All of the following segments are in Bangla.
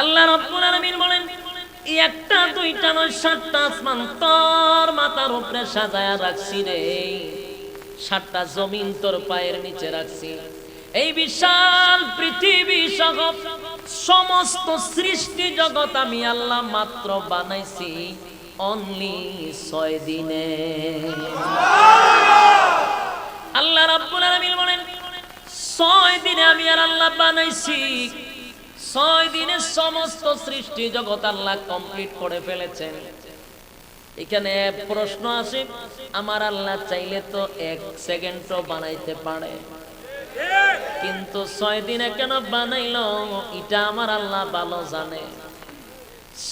আল্লাহ রাব্বুল আলামিন বলেন, একটা দুইটা নয়, 7টা আসমান তোর মাথার উপরে সাজায়া রাখছি রে, 7টা জমিন তোর পায়ের নিচে রাখছি। এই বিশাল পৃথিবী সহ সমস্ত সৃষ্টি জগৎ আমি আল্লাহ মাত্র বানাইছি অনলি 6 দিনে। আল্লাহ রাব্বুল আলামিন বলেন, 6 দিনে আমি আর আল্লাহ বানাইছি। 6 দিনে সমস্ত সৃষ্টি জগৎ আল্লাহ কমপ্লিট করে ফেলেছেন। এখানে প্রশ্ন আসে, আমার আল্লাহ চাইলে তো 1 সেকেন্ডও বানাইতে পারে, কিন্তু 6 দিনে কেন বানাইলো এটা আমার আল্লাহ ভালো জানে।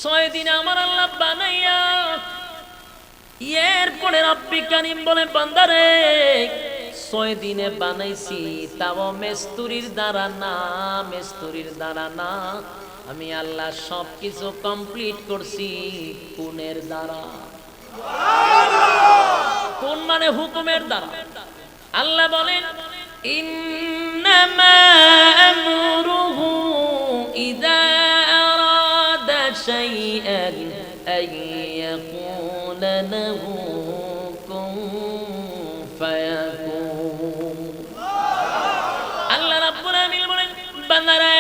6 দিনে আমার আল্লাহ বানাইয়া এরপরে রব্বি কারীম বলে, বান্দারে 6 দিনে বানাইছি, তাও মেস্তুরির দ্বারা না, মেস্তুরির দ্বারা না, আমি আল্লাহ সবকিছু কমপ্লিট করছি কোনের দ্বারা। কোন মানে হুকুমের দ্বারা। আল্লাহ বলেন, ইন্নামা আমরুহু ইযা আরাদা শাইআন আইয়াকুলা লাহু কুন ফায়াকুন। আল্লাহ রাব্বুল আলামিন বলেন, বান্দারা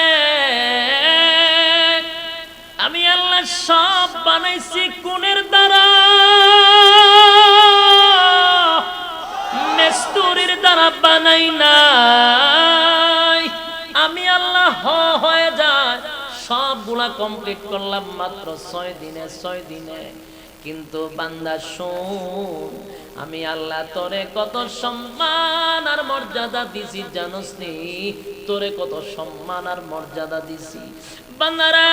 আমি আল্লাহ সব বানাইছি কোনের দ্বারা, মেস্তুরির দ্বারা বানাই নাই। আমি আল্লাহ হয়ে যায় সবগুলা কমপ্লিট করলাম মাত্র 6 দিনে, 6 দিনে। কিন্তু বান্দা শোন, আমি আল্লাহ তোরে কত সম্মান আর মর্যাদা দিছি জানোস নি? তোরে কত সম্মান আর মর্যাদা দিছি। বান্দারা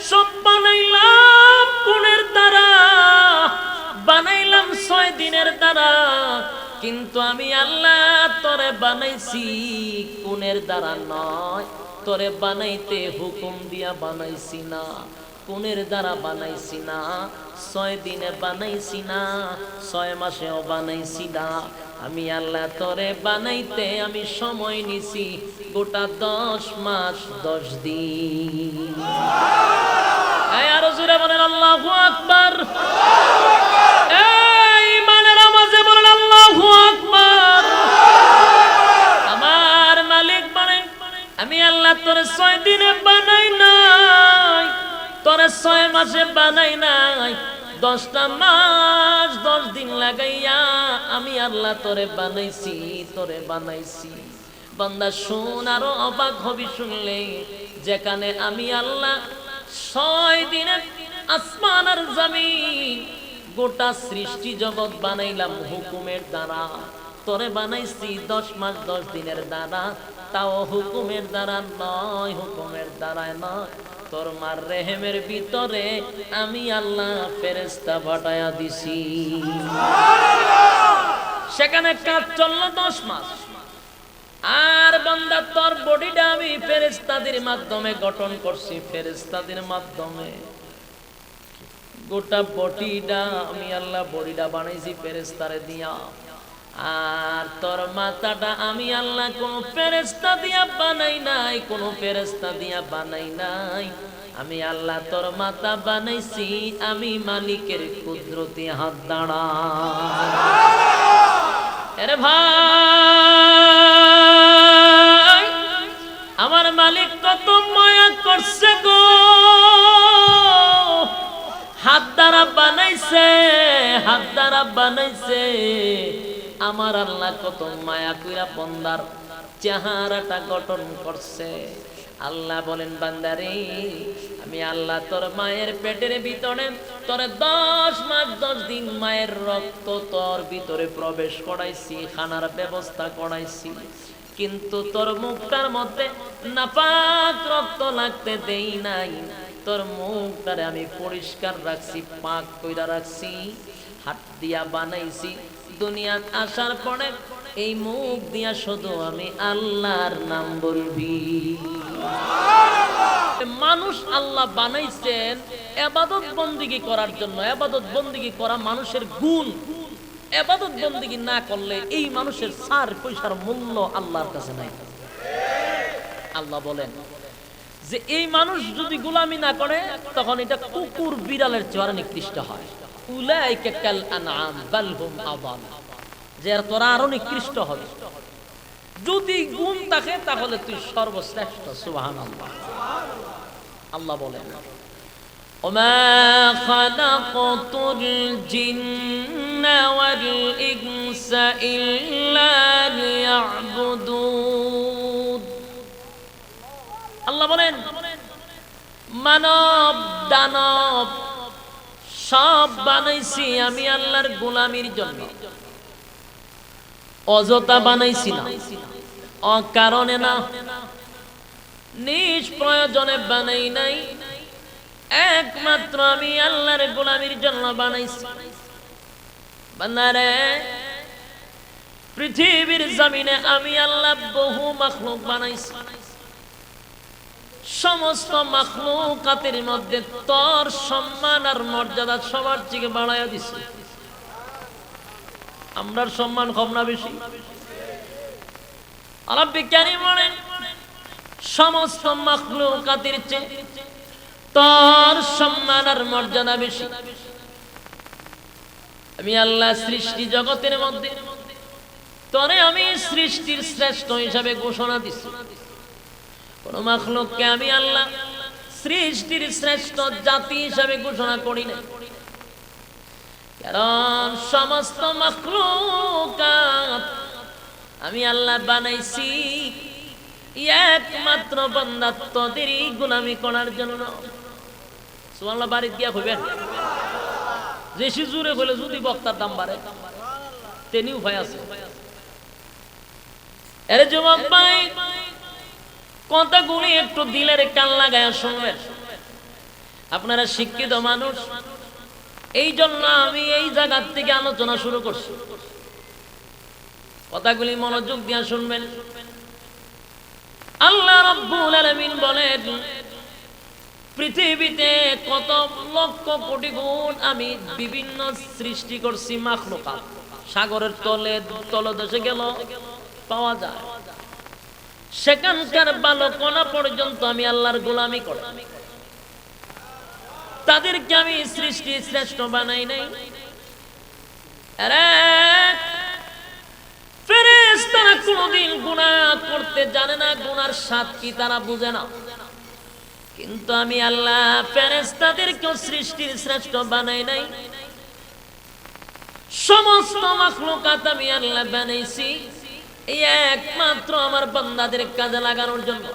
সব বানাইলাম কোনের দ্বারা, বানাইলাম 6 দিনের দ্বারা, কিন্তু আমি আল্লাহ তোরে বানাইছি কোনের দ্বারা নয়, তোরে বানাইতে হুকুম দিয়া বানাইছি না, কোনের দ্বারা বানাইছি না, 6 দিনে বানাইছি না, 6 মাসেও বানাইছি না। আমি আল্লাহ তোরে বানাইতে আমি সময় নিছি গোটা 10 মাস 10 দিন। আরো জোরে বলেন আল্লাহু আকবার। এই মানের আওয়াজে বলেন আল্লাহু আকবার। আমার মালিক বলেন, আমি আল্লাহ তোরে 6 দিনে বানাই নাই, তোরে 6 মাসে বানাই নাই, 10টা মাস 10 দিন লাগাইয়া আমি আল্লাহ তোরে বানাইছি, তোরে বানাইছি। বান্দা শুন, আরো অবাক হবি শুনলে, যেখানে আমি আল্লাহ 6 দিনে আসমান আর জমিন গোটা সৃষ্টি জগৎ বানাইলাম হুকুমের দ্বারা, তোরে বানাইছি 10 মাস 10 দিনের দ্বারা, তাও হুকুমের দ্বারা নয়, হুকুমের দ্বারা নয়, তোর মার রেহেমের ভিতরে আমি আল্লাহ ফেরেশতা পাঠায়া দিছি। সেখানে কাজ চললো 10 মাস। আর বান্দা তোর বডিটা আমি ফেরেশতাদের মাধ্যমে গঠন করছি, ফেরেশতাদের মাধ্যমে গোটা বডিটা আমি আল্লাহ বডিটা বানাইছি ফেরেশতারে দিয়া। আর তোর মাথাটা আমি আল্লাহ কোন ফেরেশতা দিয়া বানাই নাই, কোন ফেরেশতা দিয়া বানাই নাই, আমি আল্লাহ তোর মাথা বানাইছি আমি মালিকের কুদরতি হাত দ্বারা। আরে ভাই, আমার মালিক কত মায়া করছে গো, হাত দ্বারা বানাইছে, হাত দ্বারা বানাইছে। আমার আল্লাহ কত মায়া কইরা বন্দার চেহারাটা গঠন করছে। আল্লাহ বলেন, বান্দারে আমি আল্লাহ তোর মায়ের পেটের ভিতরে তোরে 10 মাস 10 দিন মায়ের রক্ত তোর ভিতরে প্রবেশ করাইছি, খানার ব্যবস্থা করাইছি, কিন্তু তোর মুখটার মধ্যে নাপাক রক্ত লাগতে দেই নাই, তোর মুখটারে আমি পরিষ্কার রাখছি, পাক কইরা রাখছি, হাত দিয়া বানাইছি। দুনিয়াত আসার পরে এই মুখ দিয়া শুধু আমি আল্লাহর নাম বলবি। মানুষ আল্লাহ বানাইছেন ইবাদত বন্দেগী করার জন্য। ইবাদত বন্দেগী করা মানুষের গুণ। ইবাদত বন্দেগী না করলে এই মানুষের সার পয়সার মূল্য আল্লাহর কাছে নাই। আল্লাহ বলেন, যে এই মানুষ যদি গোলামি না করে তখন এটা কুকুর বিড়ালের চেয়ে নিকৃষ্ট হয়। উলাইকা কাল আনআম বাল হুম আযাল, যে তোরা আরো নিকৃষ্ট হবে। যদি গুণ থাকে তাহলে তুই সর্বশ্রেষ্ঠ। সুবহানাল্লাহ। আল্লাহ বলেন ওমা খালাকতুল জিন্না ওয়াল ইনসা ইল্লা লিয়াবুদুন। আল্লাহ বলেন মানব দানব সব বানাইছি আমি আল্লাহর গোলামির জন্য, অযথা বানাইছি না, অকারণে না, নিজ প্রয়োজনে বানাই নাই, একমাত্র আমি আল্লাহর গোলামির জন্য বানাইছি। বান্দারে পৃথিবীর জমিনে আমি আল্লাহ বহু মাখলুক বানাইছি, সমস্ত মাখলুকাতের মধ্যে তোর সম্মান আর মর্যাদা সবার থেকে বাড়াইয়া দিছি। আমরার সম্মান কম না বেশি? আরব বিজ্ঞানী বলেন সমস্ত মাখলুকাতের চেয়ে তোর সম্মান আর মর্যাদা বেশি। আমি আল্লাহ সৃষ্টি জগতের মধ্যে তোরে আমি সৃষ্টির শ্রেষ্ঠ হিসাবে ঘোষণা দিছি। কোন মাখলুককে আমি আল্লাহ সৃষ্টির শ্রেষ্ঠ জাতি হিসাবে ঘোষণা করি না, কারণ সমস্ত মাখলুকাত আমি আল্লাহ বানাইছি একমাত্র বান্দা তোদেরই গোলামি করার জন্য। সুবহানাল্লাহ। বাড়ি দিয়া হইবেন বেশি জোরে হলে যদি বক্তার দাম বাড়ে তেনি উপায় আছে। এর যুবক ভাই কথাগুলি একটু দিলের কান লাগায়া শুনবেন। আপনারা শিক্ষিত মানুষ, এই জন্য আমি এই জায়গা থেকে আলোচনা শুরু করছি। কথাগুলি মনোযোগ দিয়ে শুনবেন। আল্লাহ রাব্বুল আলামিন বলেন পৃথিবীতে কত লক্ষ কোটি গুণ আমি বিভিন্ন সৃষ্টি করছি মাখলুকাত। সাগরের তলে তলদেশে গেল পাওয়া যায়, সেখানকার বালকণা পর্যন্ত আমি আল্লাহর গোলামি করে তাদেরকে আমি সৃষ্টি শ্রেষ্ঠ বানাই নাই। ফেরেশতারা কোনদিন গুনাহ করতে জানে না, গুনার স্বাদ কি তারা বুঝে না, কিন্তু আমি আল্লাহ ফেরেশতাদেরকেও সৃষ্টির শ্রেষ্ঠ বানাই নাই। সমস্ত মাখলুকাত আমি আল্লাহ বানাইছি একমাত্র আমার বান্দাদের কাজে লাগানোর জন্য।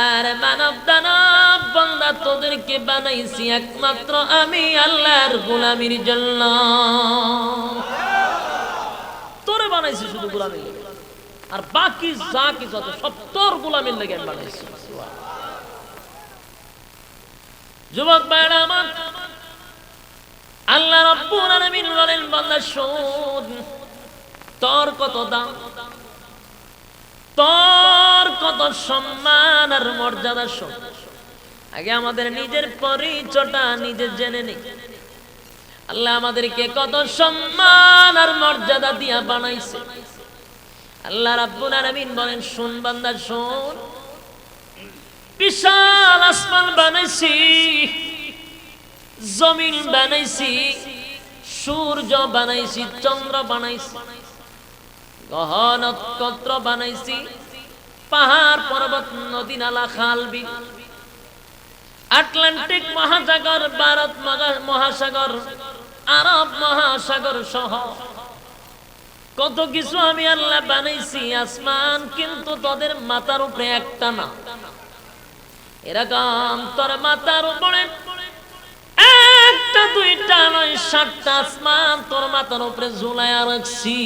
আর মানব দানব বান্দা তোদেরকে বানাইছি একমাত্র আমি আল্লাহর গোলামির জন্য। তোরে বানাইছি শুধু গোলামির লেগে, আর বাকি যা কিছু আছে সব তোর গোলামির লেগে আমি বানাইছি। যুবক ভাইরা আমার, আল্লাহ রাব্বুল আলামিন বলেন বান্দা শোন, তোর কত দাম, তোর কত সম্মান আর মর্যাদা। শোন, আগে আমাদের নিজের পরিচয়টা নিজে জেনে নেই। আল্লাহ আমাদেরকে কত সম্মান আর মর্যাদা দিয়া বানাইছে। আল্লাহ রাব্বুল আলামিন বলেন শোন বান্দা শোন, বিশাল আসমান বানাইছি, জমিন বানাইছি, সূর্য বানাইছি, চন্দ্র বানাইছি, গ্রহ নক্ষত্র বানাইছি, পাহাড় পর্বত নদী নালা খাল বিল, আটলান্টিক মহাসাগর, ভারত মহাসাগর, আরব মহাসাগর সহ কত কিছু আমি আল্লাহ বানাইছি। আসমান কিন্তু তোদের মাথার উপরে একটা না, এরকম তোর মাথার উপরে একটা দুইটা নয় 7টা আসমান তোর মাথার উপরে ঝুলাইয়া রাখছি।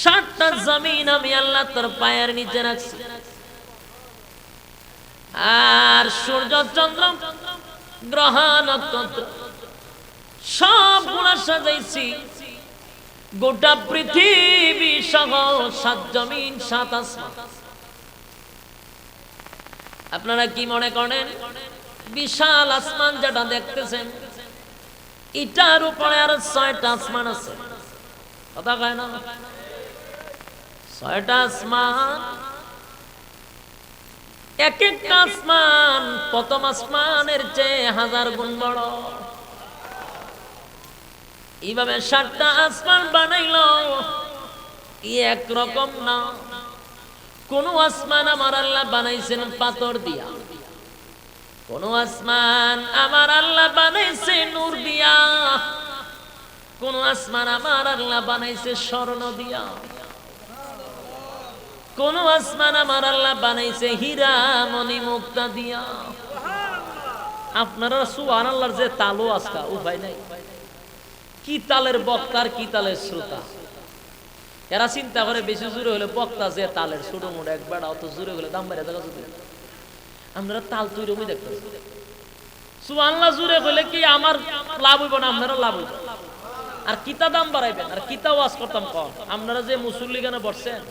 7টা জমিন আমি আল্লাহ তোর পায়ের নিচে রাখছি। আর সূর্য চন্দ্র গ্রহ নক্ষত্র সবগুলা সাজাইছি, গোটা পৃথিবী সহ 7 জমিন 7 আসমান। আপনারা কি মনে করেন বিশাল আসমান যেটা দেখতেছেন এটার উপরে আর 6টা আসমান আছে? কথা কয় না? ছয়টা আসমান, এক একটা আসমান প্রথম আসমানের চেয়ে 1000 গুণ বড়। এইভাবে 7টা আসমান বানাইলো, একরকম না। কোন আসমান আমার আল্লাহ বানাইছেন পাথর দিয়া, কোন আসমান আমার আল্লাহ বানাইছে নূর দিয়া, কোন আসমান আমার আল্লাহ বানাইছে স্বর্ণ দিয়া, কোন আসমান আমার আল্লাহ বানাইছে হীরা মণি মুক্তা দিয়া। আপনারা সুবহানাল্লাহর যে তালু আজকা উপায় নাই, কি তালের বক্তার কি তালের শ্রোতা। এরা চিন্তা করে বেশি জোরে হলে বক্তা যে তালের ছোট মোট একবার অত জোরে হলে দাম বেড়ে দেখা যদি আমরা তাল তৈরি হয়ে দেখতে সুবহানাল্লাহ জোরে হলে কি আমার লাভ হইব না আপনারা লাভ হইব। আর কিতা দাম বাড়াইবেন আর কিতা ওয়াজ করতাম কম। আপনারা যে মুসল্লি গানে বসছেন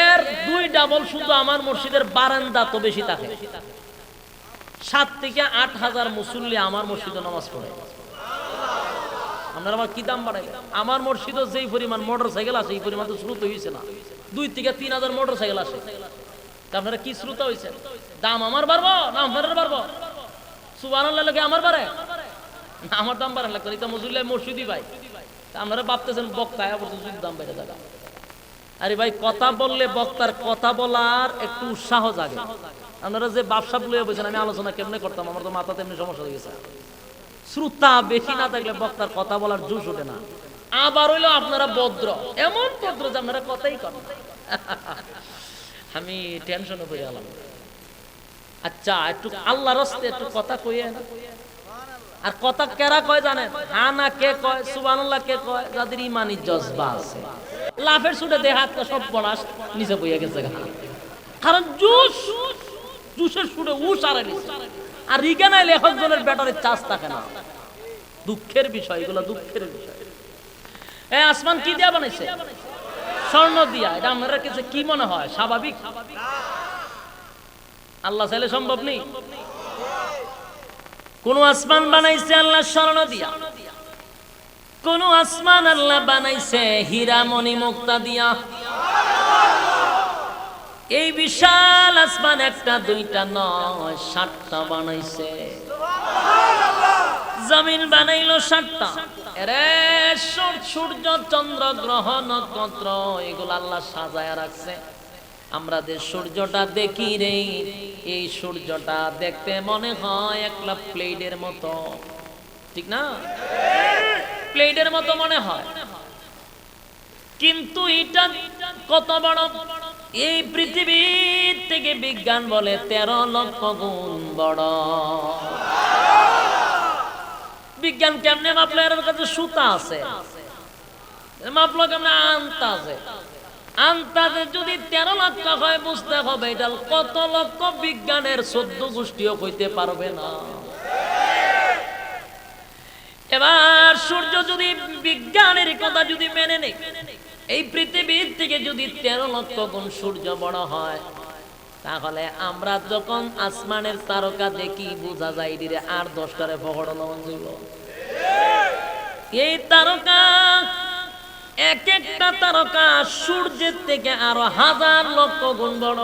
এর 2 ডাবল শুধু আমার মসজিদের বারান্দা তো বেশি থাকে। 7 থেকে 8,000 মুসল্লি আমার মসজিদে নামাজ পড়ে। আপনারা আবার কি দাম বাড়াইবেন? আমার মসজিদে যেই পরিমাণ মোটরসাইকেল আছে এই পরিমাণ তো শ্রুত হইছে না। 2 থেকে 3,000 মোটরসাইকেল আসে। তা আপনারা কি শ্রুত হইছেন? দাম আমার বাড়বো না আপনারা বাড়বো? সুবহানাল্লাহ লাগে আমার বাড়ে না আমার দাম বাড়া লাগতো। এটা মজুল্লাহ মসজিদই ভাই, আপনারা ভাবতেছেন বক্তা পর্যন্ত দাম বেড়ে যাবে। আরে ভাই কথা বললে বক্তার কথা বলার একটু উৎসাহ জাগে। আপনারা যে বাপসাপ লইয়া বলছেন আমি আলোচনা কেমনে করতাম, আমার তো মাথাতে এমনি সমস্যা হয়ে গেছে। শ্রোতা বেশি না থাকলে বক্তার কথা বলার জোশ ওঠে না। আবার হইলো আপনারা ভদ্র, এমন ভদ্র যে আপনারা কথাই করেন। আমি টেনশনে পড়ে গেলাম। আচ্ছা একটু আল্লাহর রাস্তায় একটু কথা কইয়ে না। আর কথা কেরা কয় জানেন? হ্যাঁ না কে কয়? সুবহানাল্লাহ কে কয়? যাদের ইমানি জজবা আছে। লাফের ছুটে দেহ হাত সব বনাস নিচে বইয়া গেছে, কারণ জুসের ছুটে উস আরে নিচে। আর রিগানায় লেখকজনের ব্যাটারির চার্জ থাকে না। দুঃখের বিষয় এগুলো, দুঃখের বিষয়। এই আসমান কি দিয়া বানাইছে? স্বর্ণ দিয়া। এটা আমাদের কাছে কি মনে হয় স্বাভাবিক? আল্লাহ চাইলে সম্ভব নেই। কোন আসমান বানাইছে আল্লাহ স্বর্ণ দিয়া, কোন আসমান আল্লাহ বানাইছে হীরা মণি মুক্তা দিয়া। এই বিশাল আসমান একটা দুইটা নয় 7টা বানাইছে। জমিন বানাইলো 7টা। এরে সূর্য চন্দ্র গ্রহ নক্ষত্র এগুলো আল্লাহ সাজায়া রাখছে। আমরা যে সূর্যটা দেখি রে, এই সূর্যটা দেখতে মনে হয় একটা প্লেটের মতো, ঠিক না? প্লেটের মতো মনে হয়, কিন্তু এটা কত বড়! এই পৃথিবীর থেকে বিজ্ঞান বলে 13 লক্ষ গুণ বড়। বিজ্ঞান কেমনে মাপলো? এর কাছে সুতা আছে, মাপলো কেমনে? আন্তাজে। আন্তাজে যদি 13 লক্ষ হয় বুঝতে হবে এটা কত লক্ষ। বিজ্ঞানের 14 গোষ্ঠীও কইতে পারবে না। এবার সূর্য যদি বিজ্ঞানের কথা যদি মেনে নেই, এই পৃথিবীর থেকে যদি 13 লক্ষ গুণ সূর্য বড় হয়, তাহলে আমরা যখন আসমানের তারকা দেখি বোঝা যায় এদিকে আর 10টারে পকড়ানো যাইব। এই তারকা এক একটা তারকা সূর্যের থেকে আরো 1000 লক্ষ গুণ বড়।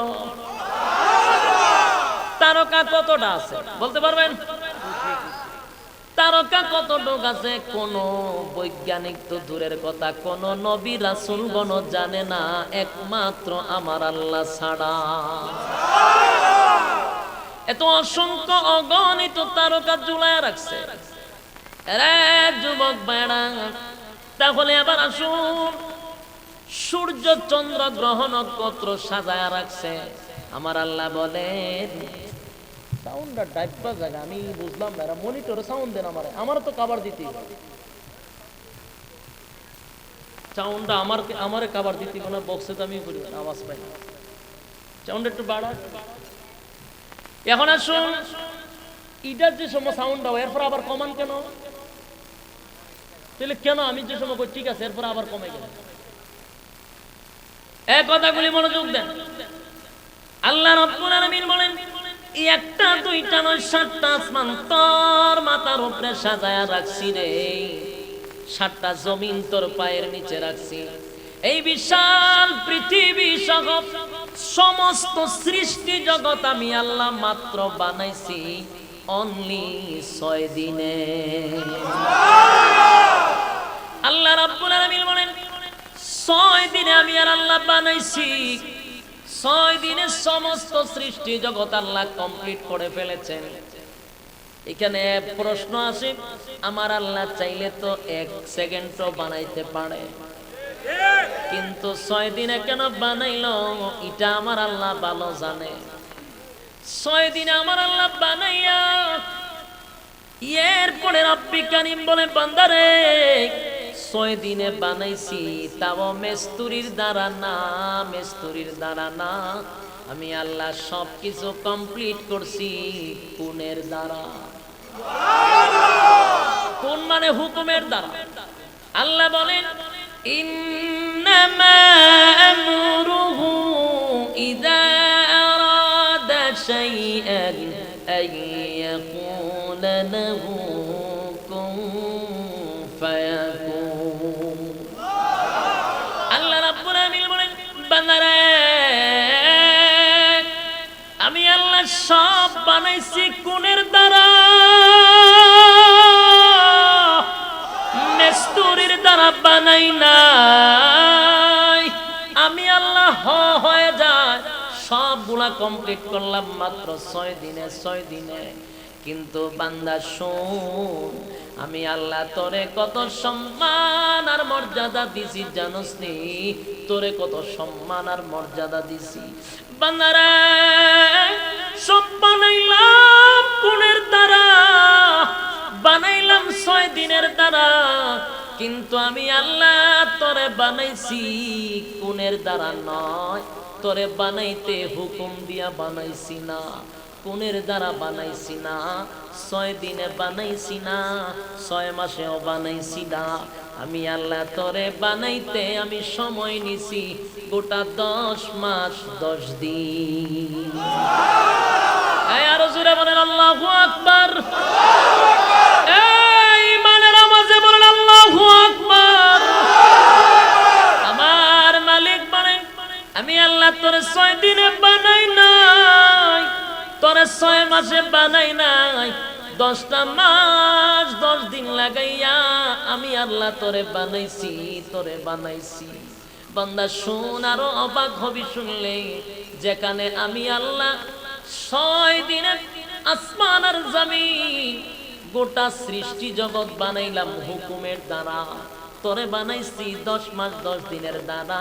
তারকা কতটা আছে বলতে পারবেন? তারকা কতটুক আছে কোন বৈজ্ঞানিক তো দূরের কথা, কোন নবী রাসূলগণ জানে না, একমাত্র আমার আল্লাহ ছাড়া। এত অসংখ্য অগণিত তারকা ঝুলায় রাখছে। আরে যুবক ভাইরা, তাহলে আবার আসুন, সূর্য চন্দ্র গ্রহ নক্ষত্র সাজায়া রাখছে। আমার আল্লাহ বলেন সাউন্ডটা ডাইপা জায়গা আমি বুঝলাম না, মনিটরে সাউন্ড দেন আমারও তো কভার দিতে হবে। সাউন্ডটা আমারে কভার দিতে হবে না, বক্সে তো আমি করি আওয়াজ পাই না। সাউন্ড একটু বাড়া। এখন আসুন, ইটার যে সময় সাউন্ড দাও এরপর আবার কমান কেন? তাহলে কেন আমি যে সময় কই ঠিক আছে এরপর আবার কমে গেল? এই কথাগুলি মনোযোগ দেন। আল্লাহ রাব্বুল আলামিন বলেন একটা দুইটা নয় 7টা আসমান তোর মাথার উপরে সাজায়া রাখছি রে, 7টা জমিন তোর পায়ের নিচে রাখছি। এই বিশাল পৃথিবী সহ সমস্ত সৃষ্টি জগৎ আমি আল্লাহ মাত্র বানাইছি অনলি 6 দিনে। আল্লাহ রাব্বুল আলামিন বলেন 6 দিনে আমি আর আল্লাহ বানাইছি। 6 দিনে সমস্ত সৃষ্টি জগৎ আল্লাহ কমপ্লিট করে ফেলেছেন। এখানে প্রশ্ন আসে, আমার আল্লাহ চাইলে তো 1 সেকেন্ডও বানাইতে পারে, কিন্তু 6 দিনে কেন বানাইলো এটা আমার আল্লাহ ভালো জানে। 6 দিনে আমার আল্লাহ বানাইয়া এরপরে রব্বি কারীম বলে, বান্দারে 6 দিনে বানাইছি, তাও মেস্তুরির দ্বারা না, মেস্তুরির দ্বারা না, আমি আল্লাহ সবকিছু কমপ্লিট করছি কোনের দ্বারা। কোন মানে হুকুমের দ্বারা। আল্লাহ বলেন, ইন্নামা আমরুহু ইযা আরাদা শাইআন আইয়াকুলা লাহু কুন ফায়াকুন। আল্লাহ রাব্বুল আলামিন বলেন, বান্দারা আমি আল্লাহ সব বানাইছি কোনের দ্বারা, মেস্তুরির দ্বারা বানাই নাই। আমি আল্লাহ হয়ে যায় সবগুলা কমপ্লিট করলাম মাত্র 6 দিনে, 6 দিনে। কিন্তু বান্দা শোন, আমি আল্লাহ তোরে কত সম্মান আর মর্যাদা দিছি জানোস নি? তোরে কত সম্মান আর মর্যাদা দিছি। বান্দারা সব বানাইলাম কোনের দ্বারা, বানাইলাম 6 দিনের দ্বারা, কিন্তু আমি আল্লাহ তোরে বানাইছি কোনের দ্বারা নয়, তোরে বানাইতে হুকুম দিয়া বানাইছি না, কোনের দ্বারা বানাইছি না, 6 দিনে বানাইছি না, 6 মাসেও বানাইছি না। আমি আল্লাহ তোরে বানাইতে আমি সময় নিছি গোটা 10 মাস 10 দিন। আরো জোরে বলেন আল্লাহু আকবার। এই মানের আওয়াজে বলেন আল্লাহু আকবার। আমার মালিক বলেন, আমি আল্লাহ তোরে 6 দিনে বানাই নাই, তোরে 6 মাসে বানাই নাই, 10টা মাস 10 দিন লাগাইয়া আমি আল্লাহ তোরে বানাইছি, তোরে বানাইছি। বান্দা শুন, আরো অবাক হবি শুনলে, যেখানে আমি আল্লাহ 6 দিনে আসমান আর জমিন গোটা সৃষ্টি জগৎ বানাইলাম হুকুমের দ্বারা, তোরে বানাইছি 10 মাস 10 দিনের দ্বারা,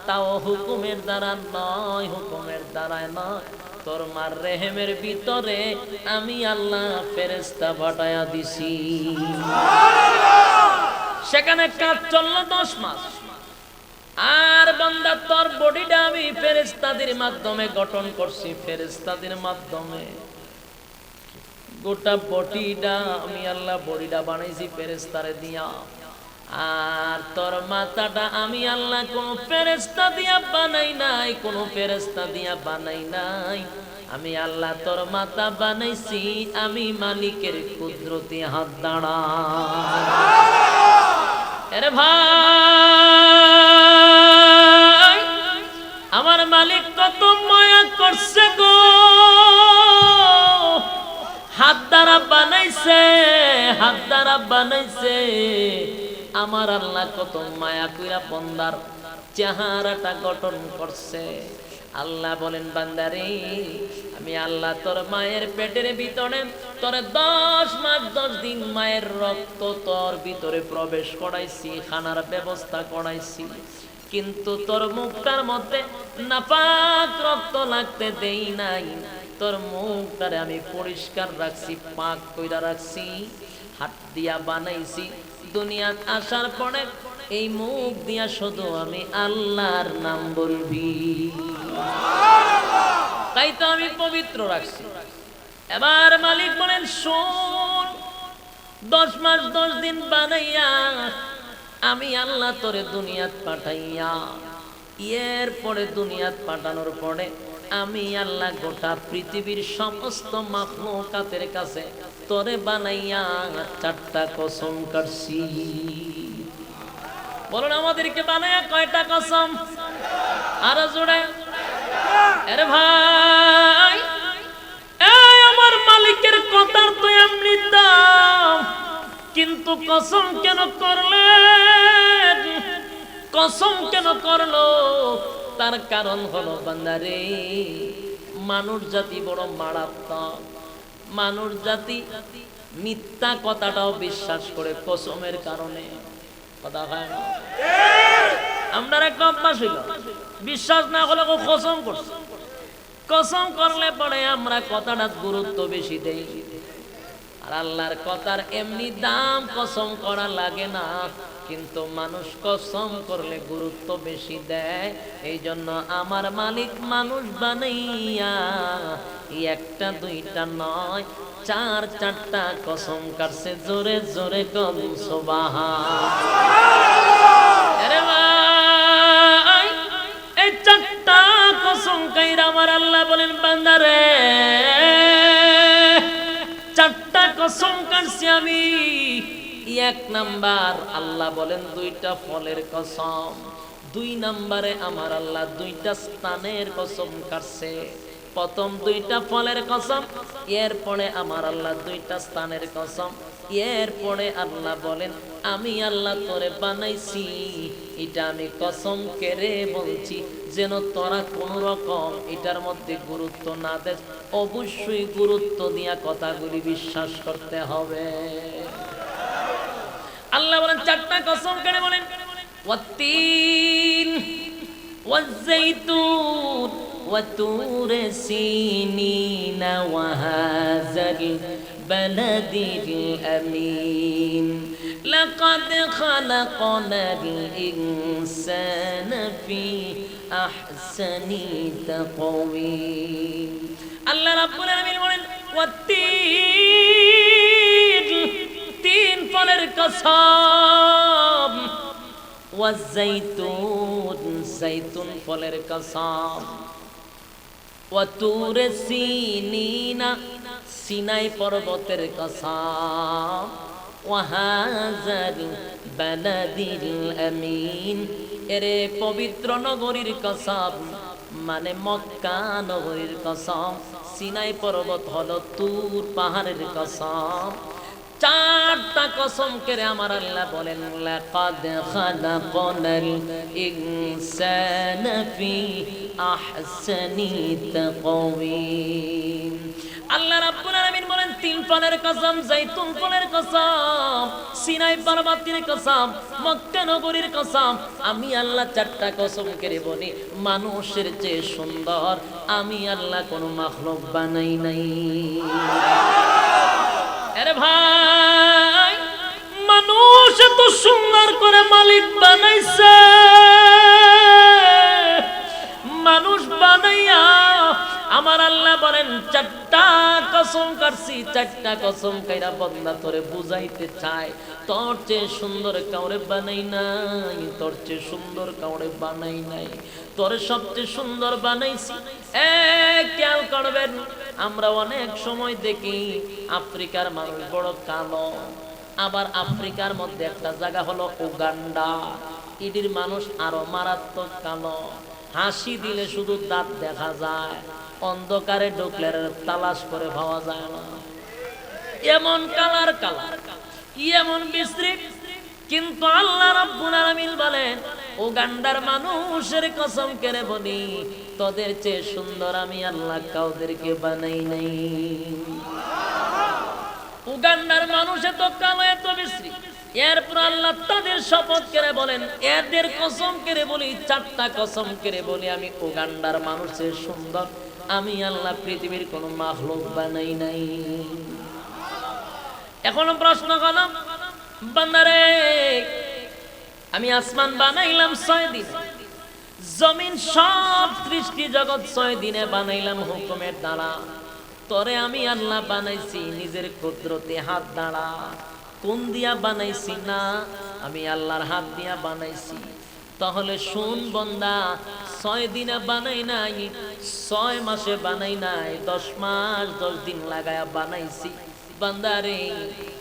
তাও হুকুমের দ্বারা নয়, হুকুমের দ্বারা নয়, তোর মার রেহেমের ভিতরে আমি আল্লাহ ফেরেশতা পাঠায়া দিছি। সেখানে কাজ চললো 10 মাস। আর বান্দা তোর বডিটা আমি ফেরেশতাদের মাধ্যমে গঠন করছি, ফেরেশতাদের মাধ্যমে গোটা বডিটা আমি আল্লাহ বডিটা বানাইছি ফেরেশতারে দিয়া। আর তোর মাথাটা আমি আল্লাহ কোন ফেরেশতা দিয়া বানাই নাই, কোন ফেরেশতা দিয়া বানাই নাই, আমি আল্লাহ তোর মাথা বানাইছি আমি মালিকের কুদরতি হাত দ্বারা। আরে ভাই, আমার মালিক কত মায়া করছে গো, হাত দ্বারা বানাইছে, হাত দ্বারা বানাইছে। আমার আল্লাহ কত মায়া কইরা বন্দার চেহারাটা গঠন করছে। আল্লাহ বলেন, বান্দারে আমি আল্লাহ তোর মায়ের পেটের ভিতরে তোরে 10 মাস 10 দিন মায়ের রক্ত তোর ভিতরে প্রবেশ করাইছি, খানার ব্যবস্থা করাইছি, কিন্তু তোর মুখটার মধ্যে নাপাক রক্ত লাগতে দেই নাই। তোর মুখটারে আমি পরিষ্কার রাখছি, পাক কইরা রাখছি, হাত দিয়া বানাইছি। দুনিয়াত আসার পরে এই মুখ দিয়া শুধু আমি আল্লাহর নাম বলবি, তাই তো আমি পবিত্র রাখছি। এবার মালিক বলেন, শোন, 10 মাস 10 দিন বানাইয়া আমি আল্লাহ তোরে দুনিয়াত পাঠাইয়া, এর পরে দুনিয়াত পাঠানোর পরে আমি আল্লাহ গোটা পৃথিবীর সমস্ত মাখলুকাতের কাছে তোরে বানাইয়া 4টা কসম কাটছি। বলুন আমাদেরকে বানায়া কয়টা কসম? আরো জোরে। আরে ভাই, এই আমার মালিকের কথার তো এমনি দাম, কিন্তু কসম কেন করলেন? কসম কেন করলো? তার কারণ হলো বান্দারে, মানুষ জাতি বড় মারাত্মক। মানুষ জাতি মিথ্যা কথাটাও বিশ্বাস করে কসমের কারণে। কথা হয় না? আমরা একটা অভ্যাস হইল, বিশ্বাস না হলে কসম করছে। কসম করলে পরে আমরা কথাটা গুরুত্ব বেশি দেই। আর আল্লাহর কথার এমনি দাম, কসম করা লাগে না, কিন্তু মানুষ কসম করলে গুরুত্ব বেশি দেয়। এই জন্য আমার মালিক মানুষ বানাইয়া একটা দুইটা নয়, চার চারটা কসম কাটছে। জোরে জোরে কম সুবহান। আরে ভাই, এই চারটা কসম কাইরা আমার আল্লাহ বলেন বান্দারে, চারটা কসম কাটছি আমি। এক নাম্বার আল্লাহ বলেন দুইটা ফলের কসম, দুই নম্বরে আমার আল্লাহ দুইটা স্থানের কসম কাটছে। প্রথম দুইটা ফলের কসম, এরপরে আমার আল্লাহ দুইটা স্থানের কসম। এরপরে আল্লাহ বলেন আমি আল্লাহ তোরে বানাইছি, এটা আমি কসম কেড়ে বলছি, যেন তোরা কোন রকম এটার মধ্যে গুরুত্ব না দেস। অবশ্যই গুরুত্ব দিয়া কথাগুলি বিশ্বাস করতে হবে। আল্লাহ বলেন চারটা কসম কেড়ে বলেন, ওয়াত্তিন ওয়াজ্জাইতুন وطور سينين وهذا البلد الأمين لقد خلقنا الإنسان في أحسن تقويم الله رب العالمين বলেন ওয়াত্তিন, তিন ফলের কসম, ওয়াজ্জাইতুন, জাইতুন ফলের কসম, ওয়াতুর সিনিনা, সিনাই পর্বতের কসম, ওয়াহাজাল বালাদিল আমিন, এরে পবিত্র নগরীর কসম, মানে মক্কা নগরীর কসম। সিনাই পর্বত হলো তুর পাহাড়ের কসম। চারটা কসম করে আমার আল্লাহ বলেন লাকাদ খালাকনাল ইনসানা ফি আহসানি তাকওয়িম। আল্লাহ রাব্বুল আলামিন বলেন তিন ফলের কসম, জাইতুন ফলের কসম, সিনাই পর্বতের কসম, মক্কা নগরীর কসম। আমি আল্লাহ চারটা কসম করে বলি, মানুষের চেয়ে সুন্দর আমি আল্লাহ কোনো মাখলুক বানাই নাই। আরে ভাই, মানুষ এত সুন্দর করে মালিক বানাইছে, মানুষ বানাইয়া আমার আল্লাহ বলেন চারটা কসম কাটছি। চারটা কসম কাইরা বন্দা তোরে বুঝাইতে চায়, তোর চেয়ে সুন্দর কাউরে বানাই নাই, তোর চেয়ে সুন্দর কাউরে বানাই নাই, তোরে সবচেয়ে সুন্দর বানাইছি। খেয়াল করবেন, আমরা অনেক সময় দেখি আফ্রিকার মানুষ বড় কালো, আবার আফ্রিকার মধ্যে একটা জায়গা হলো উগান্ডা, ইডির মানুষ আরো মারাত্মক কালো। হাসি দিলে শুধু দাঁত দেখা যায়, অন্ধকারে ঢুকলে তালাশ করে পাওয়া যায় না, এমন কালার কালার, এমন বিশ্রী। কিন্তু আল্লাহ রাব্বুল আলামিন বলেন উগান্ডার মানুষের কসম করে বলি, তোদের চেয়ে সুন্দর আমি আল্লাহ কাউদেরকে বানাই নাই। উগান্ডার মানুষ এত কালো, এত বিশ্রী। এরপর আল্লাহ তাদের শপথ করে বলেন, এদের কসম করে বলি, চারটা কসম করে বলি, আমি উগান্ডার মানুষের সুন্দর আমি আল্লাহ পৃথিবীর কোন মাখলুক বানাই নাই। এখনো প্রশ্ন হলো বান্দারে, আমি আসমান বানাইলাম 6 দিন, জমিন সব সৃষ্টি জগৎ 6 দিনে বানাইলাম হুকুমের দ্বারা। তরে আমি আল্লাহ বানাইছি নিজের কুদরতে হাত দ্বারা। কোন দিয়া বানাইছি? না, আমি আল্লাহর হাত দিয়া বানাইছি। তাহলে শুন বান্দা, 6 দিনে বানাই নাই, 6 মাসে বানাই নাই, 10 মাস 10 দিন লাগায়া বানাইছি। বান্দারে,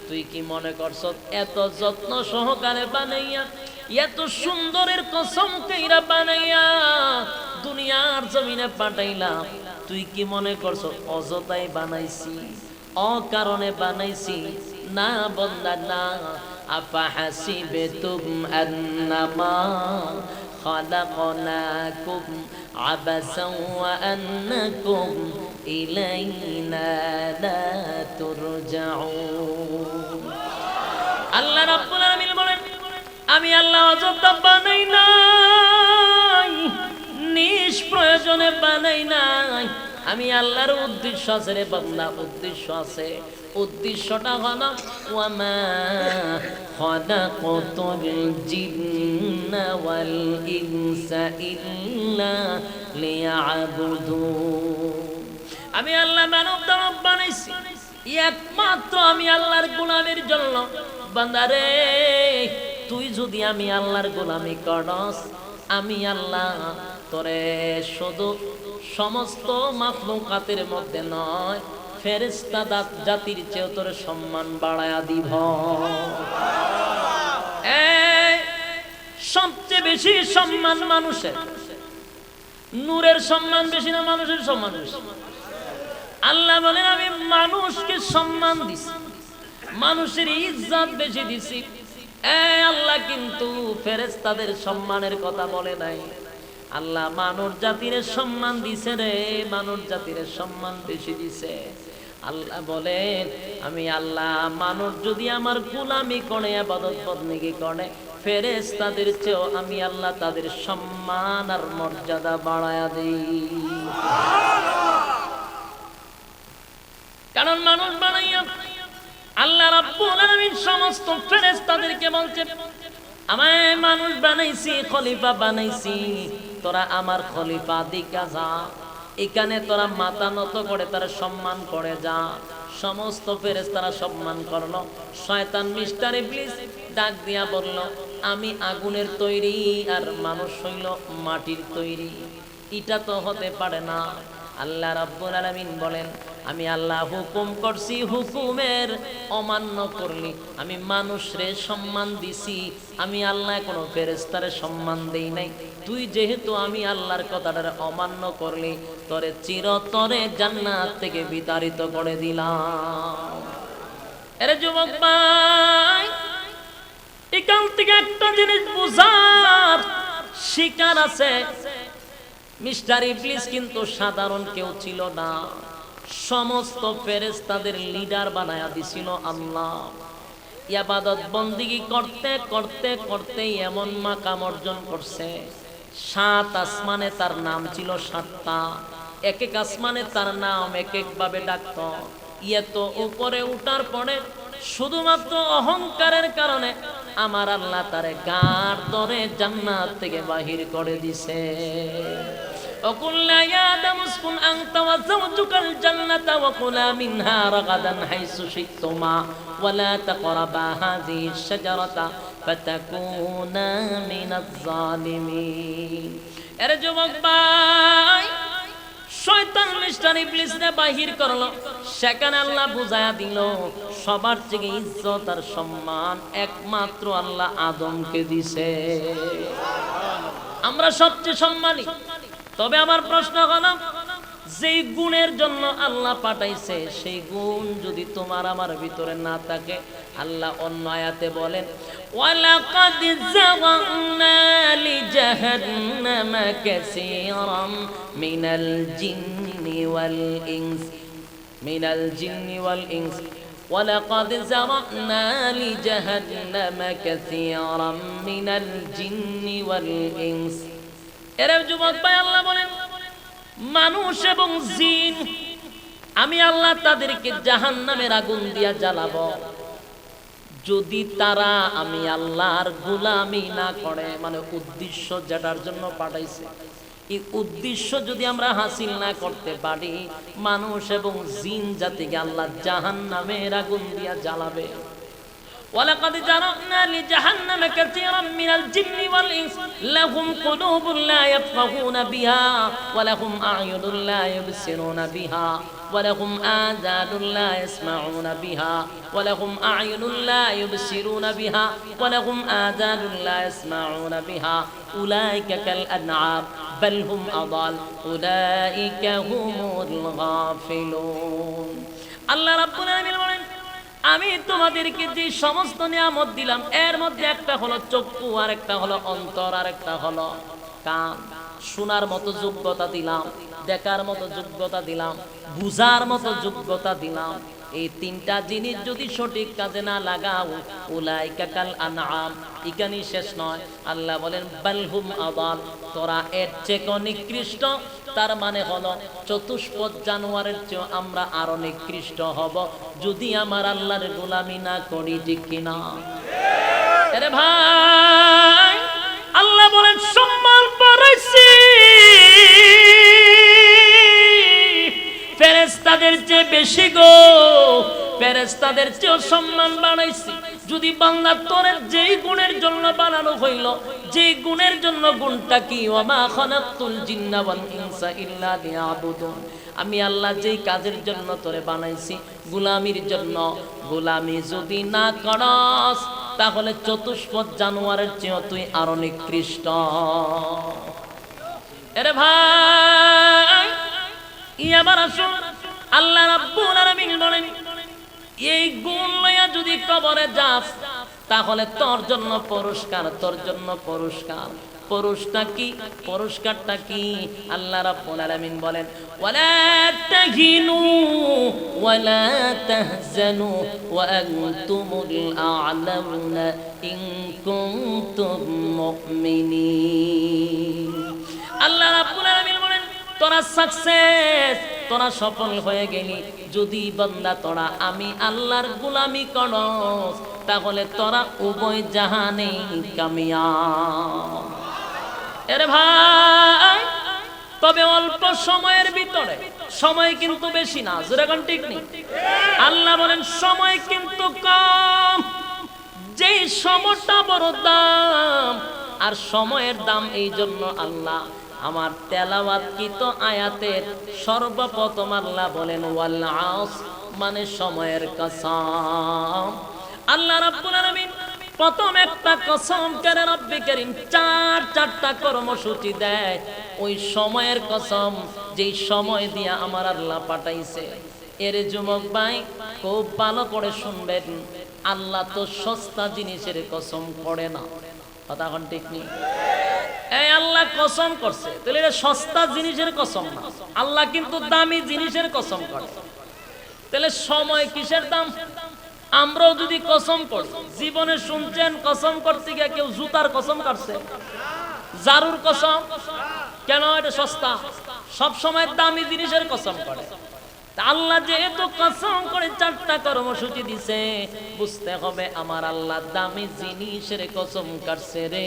তুই কি মনে করছ এত যত্ন সহকারে বানাইয়া এত সুন্দরের কসম কইরা বানাইয়া দুনিয়ার জমিনে পাঠাইলাম, তুই কি মনে করছো অযথাই বানাইছি, অকারণে বানাইছি? না বান্দা না। আফাহাসিবতুম আন্নামা খালাকনাকুম আবাসান ওয়া আন্নাকুম ইলাইনা লা তুরজাউন। আল্লাহ রাব্বুল আলামিন বলেন, আমি আল্লাহ অযথা বানাই নাই, নিষ্প্রয়োজনে বানাই নাই। আমি আল্লাহর উদ্দেশ্য আছে রে বান্দা, উদ্দেশ্য আছে। উদ্দেশ্যটা হলো ওয়ামা খালাকাতুল জিন্না ওয়াল ইনসা ইল্লা লিয়াবুদুন। আমি আল্লাহ মানব দানব বানাইছি একমাত্র আমি আল্লাহর গোলামের জন্য। বান্দারে, তুই যদি আমি আল্লাহর গোলামি করস, আমি আল্লাহ তোরে শুধু সমস্ত মাখলুকাতের মধ্যে নয়, ফেরেশতা জাতির চেয়েও তোর সম্মান বাড়ায়া দিব। সবচেয়ে বেশি সম্মান মানুষের, নূরের সম্মান বেশি না মানুষের সম্মান বেশি? আল্লাহ বলেন আমি মানুষকে সম্মান দিছি, মানুষের ইজ্জত বেশি দিছি। আল্লাহ কিন্তু ফেরেশতাদের সম্মানের কথা বলে নাই। আল্লাহ মানব জাতির সম্মান দিছে রে, মানব জাতির সম্মান বেশি দিছে। আল্লাহ বলেন আমি আল্লাহ মানুষ যদি আমার গোলামি করে, ইবাদত বন্দেগী করে, ফেরেশতাদের চেয়েও আমি আল্লাহ তাদের সম্মান আর মর্যাদা বাড়ায়া দেই। কারণ মানুষ বানাইয়া আল্লাহ রাব্বুল আলামিন সমস্ত ফেরেশতাদেরকে বলছে, আমায় মানুষ বানাইছি, খলিফা বানাইছি, তোরা আমার খলিফা দিকা যা, এখানে তোরা মাথা নত করে তারা সম্মান করে যা। সমস্ত ফেরেশতারা সম্মান করলো। শয়তান মিস্টার ইবলিস ডাক দিয়া বলল, আমি আগুনের তৈরি আর মানুষ হইল মাটির তৈরি, এটা তো হতে পারে না। আল্লাহ রাব্বুল আলামিন বলেন, আমি আল্লাহ হুকুম করছি, হুকুমের অমান্য করলি আমি মানুষরে সম্মান দিছি, আমি আল্লাহ কোনো ফেরেশতারে সম্মান দেই নাই। তুই যেহেতু আমি আল্লাহর কথাটার অমান্য করলি, তোরে চিরতরে জান্নাত থেকে বিতাড়িত করে দিলাম। আরে যুবক ভাই, এখান থেকে একটা জিনিস বুঝার শিকার আছে, মিস্টার ইবলিস কিন্তু সাধারণ কেউ ছিল না, সমস্ত ফেরেশতাদের লিডার বানায়া দিছিল আল্লাহ। ইবাদত বন্দেগী করতে করতে করতে এমন মাকাম অর্জন করছে, 7 আসমানে তার নাম ছিল 7টা, এক এক আসমানে তার নাম এক এক ভাবে ডাকত। এত উপরে উঠার পরে শুধুমাত্র অহংকারের কারণে আমার আল্লাহ তারে গাড় ধরে জান্নাত থেকে বাহির করে দিছে। وقلنا يا آدم اسكن أنت وزوجك الجنة وكلا منها رغدا حيث شئتما ولا تقربا هذه الشجرة فتكونا من الظالمين। এর যুবক ভাই, শয়তান মিস্টার ইবলিসকে বাহির করলো, সেখানে আল্লাহ বুঝায়া দিল সবার থেকে ইজ্জত আর সম্মান একমাত্র আল্লাহ আদমকে দিছে। আমরা সবচেয়ে সম্মানী। তবে আমার প্রশ্ন হলো, যেই গুণের জন্য আল্লাহ পাঠাইছে সেই গুণ যদি তোমার আমার ভিতরে না থাকে, আল্লাহ অন্য আয়াতে বলেন, ওয়ালাকাদ যাওয়ানা লিজাহান্নামা কাসীরাম মিনাল জিন্নি ওয়াল ইনস ওয়ালাকাদ যাওয়ানা লিজাহান্নামা কাসীরাম মিনাল জিন্নি ওয়াল ইনস। এর যুবক ভাই, আল্লাহ বলেন মানুষ এবং জিন আমি আল্লাহ তাদেরকে জাহান্নামের আগুন দিয়া জ্বালাবো যদি তারা আমি আল্লাহর গোলামি না করে। মানে উদ্দেশ্য যেটার জন্য পাঠাইছে, এই উদ্দেশ্য যদি আমরা হাসিল না করতে পারি, মানুষ এবং জিন জাতিকে আল্লাহ জাহান্নামের আগুন দিয়া জ্বালাবে। ولقد ذرأنا لجهنم كثيرا من الجن والإنس لهم قلوب لا يفقهون بها ولهم أعين لا يبصرون بها ولهم آذان لا يسمعون بها ولهم أعين لا يبصرون بها ولهم آذان لا يسمعون بها أولئك كالأنعام بل هم أضل أولئك هم الغافلون الله ربنا العالمين আমি তোমাদেরকে যে সমস্ত নিয়ামত দিলাম এর মধ্যে একটা হলো চক্ষু আর একটা হলো অন্তর আর একটা হলো কান শোনার মতো যোগ্যতা দিলাম দেখার মতো যোগ্যতা দিলাম বুঝার মতো যোগ্যতা দিলাম এই তিনটা জিনিস যদি সঠিক কাজে না লাগাও উলাইকা কাল আনআম ইকানি শেষ নয় আল্লাহ বলেন বালহুম আদাল তোরা এর চেয়ে নিকৃষ্ট তার মানে হলো চতুষ্পদ জানোয়ারের চেয়ে আমরা আরো নিকৃষ্ট হব যদি আমার আল্লাহর গোলামি না করি ঠিক কিনা আরে ভাই আল্লাহ বলেন সম্মান বাড়াইছি ফেরেশতাদের চেয়ে বেশি গো ফেরেশতাদের চেয়ে সম্মান বাড়াইছি যদি বান্দা তোরে যেই গুণের জন্য বানানো হইল যেই গুণের জন্য গুণটা কি ওমা খালাকতুল জিন্না ওয়াল ইনসা ইল্লা লিয়াবুদুন আমি আল্লাহ যেই কাজের জন্য তোরে বানাইছি গোলামির জন্য গোলামি যদি না করস তাহলে চতুষ্পদ জানোয়ারের চেয়ে তুই আরো নিকৃষ্ট আরে ভাই এবার আসুন আল্লাহ রাব্বুল আলামিন বলেন এই গুণ লইয়া যদি কবরে যাস তাহলে তোর জন্য পুরস্কার তোর জন্য পুরস্কার পুরস্কারটা কি আল্লাহ রাব্বুল আলামিন বলেন ওয়ালা তাহিনু ওয়ালা তাহজানু ওয়া আনতুমুল আ'লাউনা ইন কুনতুম মুমিনিন আল্লাহ রাব্বুল আলামিন বলেন তোরা সাকসেস তোরা সফল হয়ে গেলি যদি বান্দা তোরা আমি আল্লাহর গোলামি করস তাহলে তোরা উভয় জাহানে কামিয়াব আরে ভাই তবে অল্প সময়ের ভিতরে সময় কিন্তু বেশি না যেরকম ঠিক নেই আল্লাহ বলেন সময় কিন্তু কম যেই সময়টা বড় দাম আর সময়ের দাম এই জন্য আল্লাহ আমার তেলাওয়াতকৃত আয়াতের সর্বপ্রথম আল্লাহ বলেন ওয়াল আস মানে সময়ের কসম আল্লাহ রাব্বুল আলামিন প্রথম একটা কসম করে রব্বে করিম চারটা কর্মসূচি দেয় ওই সময়ের কসম যেই সময় দিয়া আমার আল্লাহ পাঠাইছে এর যুবক ভাই খুব ভালো করে শুনবেন আল্লাহ তো সস্তা জিনিসের কসম করে না কথা এখন ঠিক নেই এই আল্লাহ কসম করছে তাহলে এটা সস্তা জিনিসের কসম না আল্লাহ কিন্তু দামি জিনিসের কসম করে তাহলে সময় কিসের দাম আমরাও যদি কসম করি জীবনে শুনছেন কসম করতে গিয়ে কেউ জুতার কসম করছে জারুর কসম কেন এটা সস্তা সব সময় দামি জিনিসের কসম করে আল্লাহ যেহেতু কসম করে চারটা কর্মসূচি দিছে বুঝতে হবে আমার আল্লাহ দামি জিনিসের কসম কাটছে রে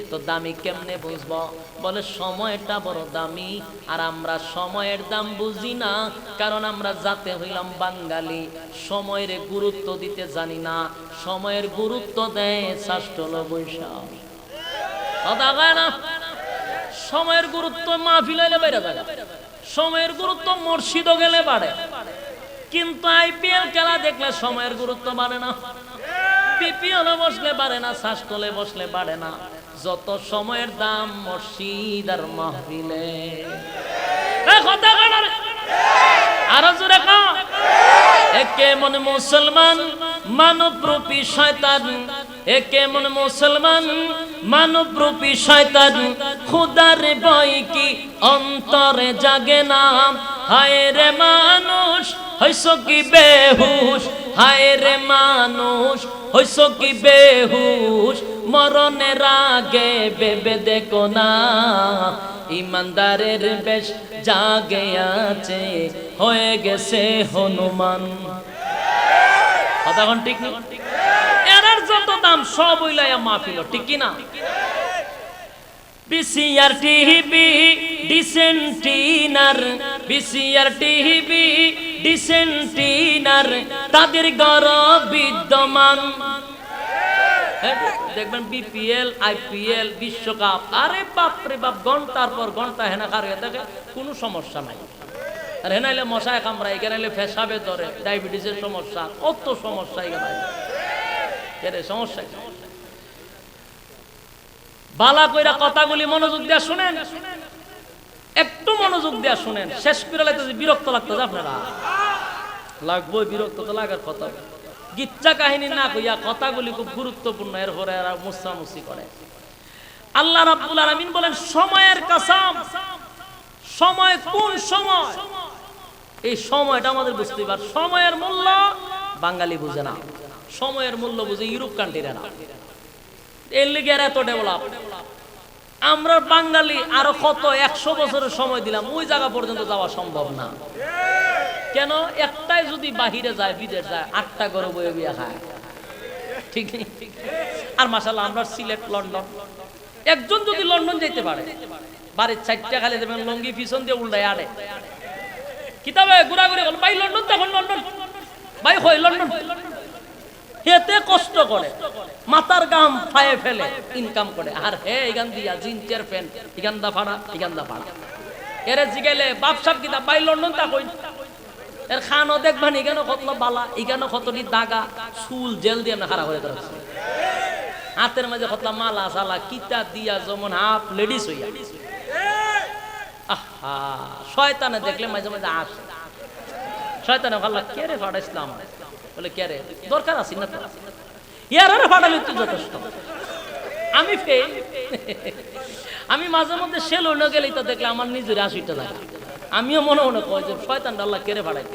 তো দামি কেমনে বুঝবো বলে সময়টা বড় দামি আর আমরা সময়ের দাম বুঝি না কারণ আমরা জাতে হইলাম বাঙালি সময়ের গুরুত্ব দিতে জানি না সময়ের গুরুত্ব দেয় ষষ্ঠল বৈশাখ কথা কয় না সময়ের গুরুত্ব মাহফিল হইলে বাইরে যায় সময়ের গুরুত্ব মসজিদও গেলে বাড়ে কিন্তু আইপিএল খেলা দেখলে সময়ের গুরুত্ব বাড়ে না বিপিএলে বসলে বাড়ে না শাসতলে বসলে বাড়ে না যত সময়ের দাম মসজিদ আর মাহফিলে আরো জোরে কও একে মন মুসলমান মানবরূপী শয়তান একে মন মুসলমান মানবরূপী শয়তান খুদার ভয় কি অন্তরে জাগে না হায় রে মানুষ হইছো কি বেহুশ হায় রে মানুষ হইছো কি বেহুশ মরণের আগে ভেবে দেখো না ইমানদারের বেশ জাগে আছে হয়ে গেছে হনুমান কথা কোন ঠিক না এর যত দাম সব হইলায়া মাহফিল ঠিক কি না বিসিআর টিভি ডিসেন্টিনার বিসিআর টিভি ডিসেন্টিনার তাদের গরব বিদ্যমান। দেখবেন বিপিএল আইপিএল বিশ্বকাপ, আরে বাপরে বাপ, ঘন্টার পর ঘন্টা হেনা খার হয়ে থাকে, কোনো সমস্যা নাই। আর হেনাইলে মশায় কামড়ায়, এখানে ফেসাবে ধরে, ডায়াবেটিসের সমস্যা, কত সমস্যা এখানে সমস্যা। বালা কইরা কথাগুলি মনোযোগ দিয়া শুনেন, একটু মনোযোগ দিয়া শুনেন। শেষ করে লাগতেছে, বিরক্ত লাগতেছে আপনারা, লাগবো বিরক্ত তো লাগার কথা। গিচ্ছা কাহিনী না কইয়া কথাগুলি খুব গুরুত্বপূর্ণ, এরপরে এরা মুসামুসি করে। আল্লাহ রাব্বুল আলামিন বলেন সময়ের কসম, সময় কোন সময়, এই সময়টা আমাদের বুঝতে পার। সময়ের মূল্য বাঙালি বুঝে না, সময়ের মূল্য বুঝে ইউরোপ কান্ট্রিরা না, এর লিগে এত ডেভেলপ। আমরা বাঙালি আরো কত 100 বছরের সময় দিলাম, ওই জায়গা পর্যন্ত যাওয়া সম্ভব না। কেন? একটাই যদি বাহিরে যায়, বিদেশ যায়, 8টা গরু বয়ে বিয়া খায়, ঠিক নেই? আর মাশাআল্লাহ আমরা সিলেট, লন্ডন, একজন যদি লন্ডন যেতে পারে, বাড়ির 4টা খালি দেবেন লঙ্গি পিছন দিয়ে উল্টায় আড়ে, কিতাবে ঘোরাঘুরি বল, ভাই লন্ডন, তখন লন্ডন, ভাই হয় লন্ডন, হেতে কষ্ট করে, মাথার গাম ফায়ে ফেলে ইনকাম করে। আর হে এখান দিয়া জিনচের ফ্যান, এখান দা ফাড়া, এখান দা ফাড়া। এরে জিগাইলে বাপ সাপ কিতা, ভাই লন্ডন তা কই, এর খানও দেখবেন এখানে কত বালা, এখানে কতটি দাগা, চুল জেল দিয়ে না খারাপ হয়ে যাচ্ছে, হাতের মাঝে কত মালা সালা কিতা দিয়া যেমন হাফ লেডিস হইয়া। আহা, শয়তানে দেখলে মাঝে মাঝে আসে, শয়তানে ভাল্লা কে রে ফাড়াইছিলাম, বলে কে রে, দরকার আছে না তো, ইয়ারে ফাড়ালে তুই যথেষ্ট। আমি ফেল, আমি মাঝে মধ্যে সেলুনে গেলেই তো দেখলে আমার নিজের হাসিটা লাগে, আমিও মনে মনে কই যে শয়তান আল্লাহ কেড়ে ফাড়াই।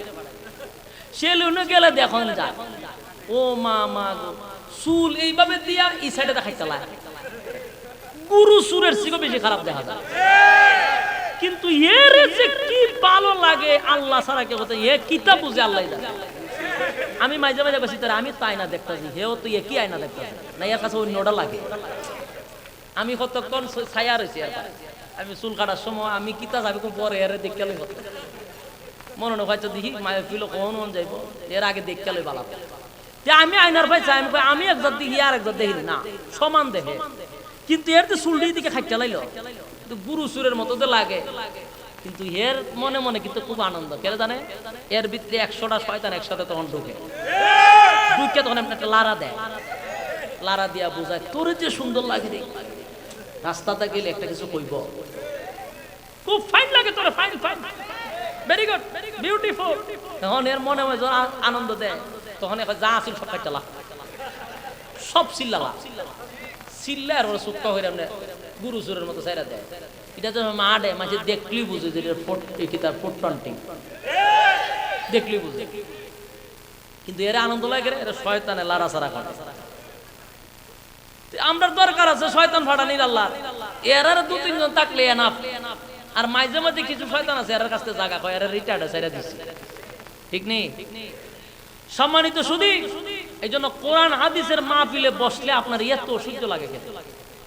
সেলুনে গেলে দেখুন যায়, ও মা মা গো, চুল এইভাবে দিয়া এই সাইডে দেখাই চালায়, গুরু সুরের থেকে বেশি খারাপ দেখা যায়। কিন্তু এর যে কি ভালো লাগে আল্লাহ ছাড়া কে কথা, এ কিতাব বুঝে আল্লাহ জানে। আমি মাঝে মাঝে বসি তারা, আমি তো আয়না দেখতেছি, হেও তো এ কি আয়না দেখতেছি না, এর কাছে অন্যটা লাগে। আমি কতক্ষণ ছায়া রয়েছি, আমি চুল কাটার সময় আমি কিতা যাবি পরে এর দেখতে মনে হয়তো দেখি মায়ের ফিল কখন মন যাইব, এর আগে দেখতে লই বালা। আমি আয়নার ভাই চাই, আমি একজাত দেখি আর একজাত দেখি না, সমান দেখে, কিন্তু এর তো চুলটি দিকে খাইতে লাইল, কিন্তু গুরু সুরের মতো তো লাগে। কিন্তু এর মনে মনে কিন্তু খুব আনন্দ, কে জানে, এর ভিতরে 100টা শয়তান একসাথে তখন ঢুকে তখন একটা লারা দেয়, লারা দিয়া বোঝায় তোর যে সুন্দর লাগে রে, রাস্তাতে গেলে একটা কিছু কইব, খুব ফাইন লাগে তোর, fine fine, very good, beautiful. তখন এর মনে হয় আনন্দ দেয়, তখন যা আসিল সব কাটলা, সব চিল্লালা, চিল্লা আর ওরা সুক্কা হয়ে গুরু সুরের মতো সাইরা দেয়। এটা তো মাডে মাঝে দেখলি বুঝে যে তার ফুটপান্টিং দেখলি বুঝে, কিন্তু এরা আনন্দ লাগে, এরা শয়তানে লারা সারা করে। আমরা দরকার আছে শয়তান ফাটানির আল্লাহ, এরা 2-3 জন থাকলে এনাফ। আর মাঝে মাঝে কিছু শয়তান আছে এর কাছে জায়গা কয়, এরা রিটায়ার্ড ছেড়ে দিচ্ছে, ঠিক নেই? সম্মানিত সুধী, এই জন্য কোরআন হাদিসের মাহফিলে বসলে আপনার এত অসহ্য লাগে কেন?